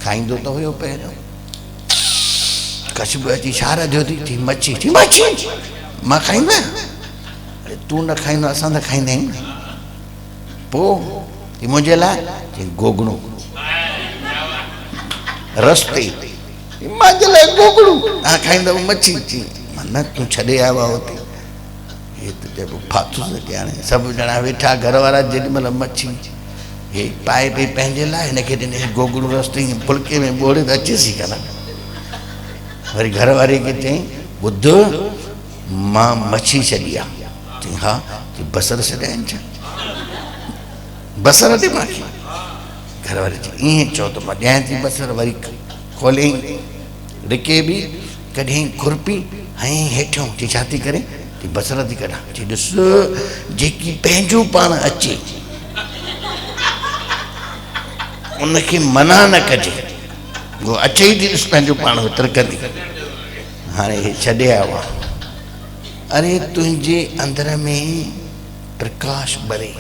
खाईंदो त हुयो पहिरियों कच्छ बि अची छा रधियो थी मच्छी थी मच्छी मां खाईंदो आहियां अरे तूं न खाईंदो असां त खाईंदा आहियूं न पोइ मुंहिंजे लाइ चई गोगड़ो रस्ते मुंहिंजे लाइ गोगड़ो तव्हां खाईंदव मच्छी चई मां न तूं छॾे आयो आहे हुते हे त चइबो फाथो सके हाणे सभु ॼणा वेठा घर वारा जेॾीमहिल मच्छी हे पाए पई पंहिंजे लाइ हिनखे ॾिने गोगड़ो रस्ते फुल्के में ॿोड़े त अचेसि कान वरी घरवारी खे चई ॿुध मां मच्छी छॾी आहे चई हा चई बसर छॾिया आहिनि छा बसर ॾे मूंखे घरवारी चई ईअं चओ त मां ॾियां थी बसर वरी खोलियईं रिके बि कढियईं खुरपी ऐं हेठियों चई छा थी करे चई बसर थी कढां चई ॾिस जेकी पंहिंजो पाण अचे उनखे मना न कजे वो अचे ई थी ॾिस पंहिंजो पाण तिरकंदी हाणे हे छॾे आयो आहे अरे तुंहिंजे अंदर में प्रकाश ॿरे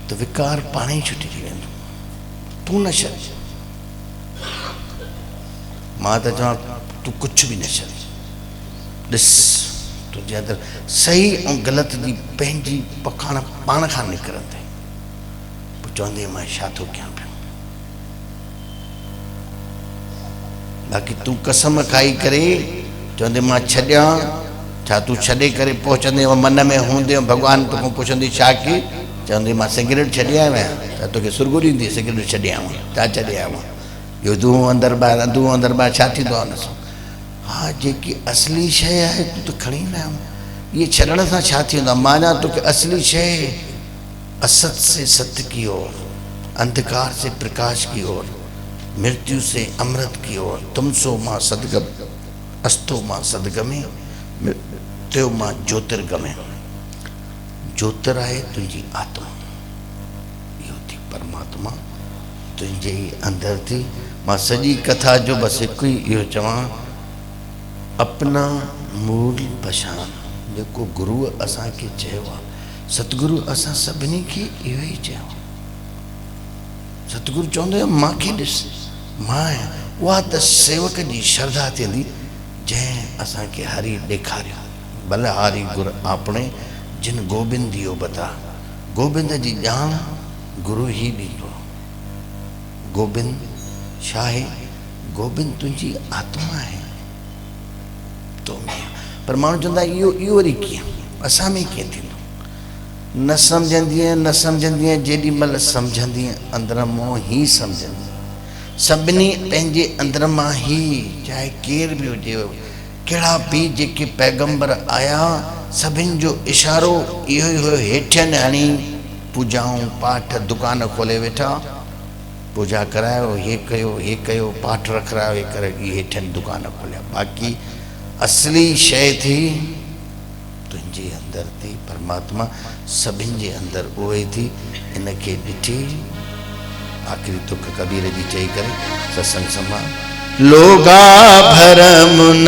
तो विकार पाण ई छुटी थी वेंदो तूं न छॾ मां त चवां तूं कुझु बि न छॾ ॾिस तुंहिंजे अंदरि सही ऐं ग़लति जी पंहिंजी पखाण पाण खां निकिरंदे पोइ चवंदे मां छा थो कयां पियो बाक़ी तूं कसम खाई करे चवंदे मां छॾियां छा तूं छॾे करे पहुचंदे मन में हूंदे भॻवानु तोखां पुछंदी छा की चवंदी मां सिगरेट छॾे आयो आहियां त तोखे सुरगुर ईंदी सिगरेट छॾे आयो छा छॾे आयो आहियां इहो धूओं अंदरि ॿाहिरि धूओं अंदरि ॿाहिरि छा थींदो आहे हुन सां हा जेकी असली शइ आहे तूं त खणी न आयो इहे छॾण सां छा थींदो आहे माना तोखे असली शइ असत से सत्य की ओर अंधकार से प्रकाश की ओर मृत्यु से अमृत की ओर तुमसो मां सदगम अस्तो मां सदगमे मृत्यु मां ज्योतिर्गमे जोतराए तुझी आत्मा, यो थी परमात्मा तुझे अंदर थी। मां सजी कथा जो बस एक ही यो चवां, अपना मूल पछाण। जेको गुरु असां के चयो आहे, सतगुरु असां सभिनी के इहो ही चयो। सतगुरु चवंदो आहे मांखे ॾिस, मां आहियां। उहा त सेवक जी श्रद्धा थींदी जंहिं असांखे हरि ॾेखारियो। भले हरि गुर आपणे जिन गोबिंद दियो बता, गोबिंद जी ॼाण गुरु ही ॾींदो। गोबिंद छा आहे? गोबिंद तुंहिंजी आत्मा आहे तो में। पर माण्हू चवंदा इहो वरी कीअं, असां में कीअं थींदो? न सम्झंदीअ जेॾी महिल सम्झंदीअ अंदर मां ही सम्झंदी। सभिनी पंहिंजे अंदर मां ही, चाहे केर बि हुजे, कहिड़ा बि जेके पैगंबर आया, सभिनि जो इशारो इहो ई हुयो, हेठियनि हणी पूजाऊं पाठ दुकान खोले वेठा, पूजा करायो, हे कयो, पाठ रखरायो, हे करे, हेठियनि दुकान खोलिया। बाक़ी असली शइ थी तुंहिंजे अंदर थी, परमात्मा सभिनि जे अंदर उहे थी। इनखे ॾिठी आख़िरी तुक कबीर जी चई करे सत्संग संभाल। लोगा भरम न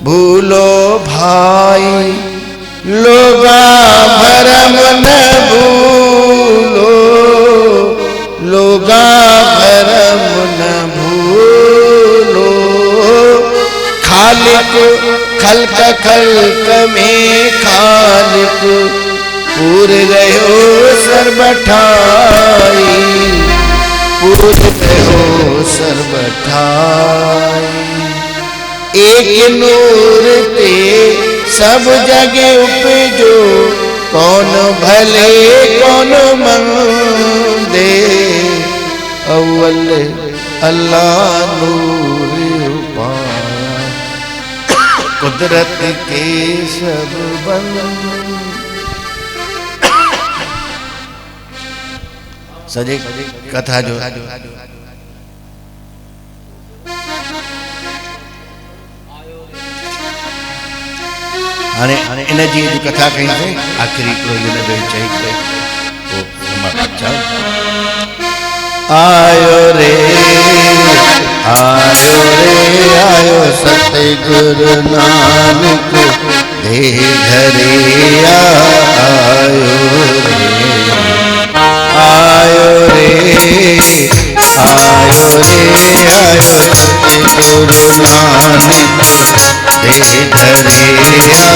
भूलो भाई, लोगा भरम न भूलो, लोगा भरम न भूलो। खालिक खल्क खल्क में खालिक पूर रहो सर्वठाई, पूर रहो सर्वठाई। एक नूर ते सब जगह उपजो, कौन भले कौन मंदे। अव्वल अल्लाह नूर पाया, कुदरत के सब बंद। सजे कथा जो हाणे इन जी कथा कई से आखिरी हिकिड़ो इन जो चई करे पोइ समाप्त चओ। आयो रे आयो रे आयो सतगुरु नानक दे घरे आयो रे, आयो रे आयो रे आयो सतगुरु नानक दे घरे आयो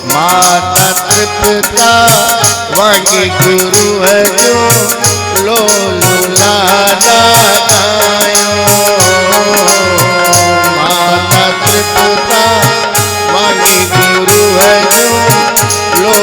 माता तृप्ता वाणी गुरु जो लो लाडा गायो। माता तृप्ता वाणी गुरु जो लो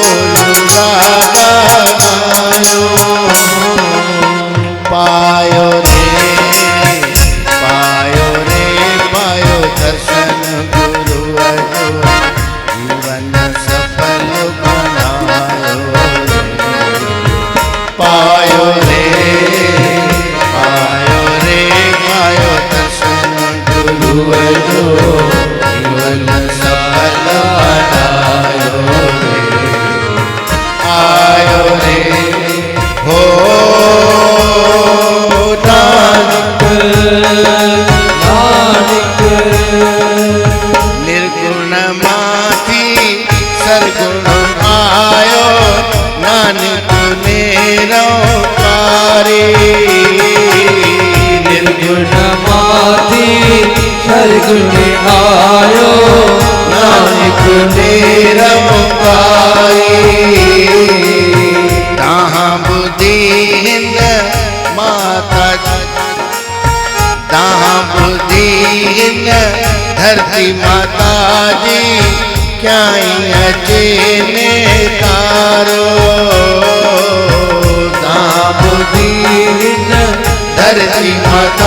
स्वर्ग में आयो नानक तेरा मुकाई तहाँ बुद्धिहीन माता तहाँ बुद्धिहीन धरती माता जी क्या अचे ने तारो तहाँ बुद्धिहीन धरती माता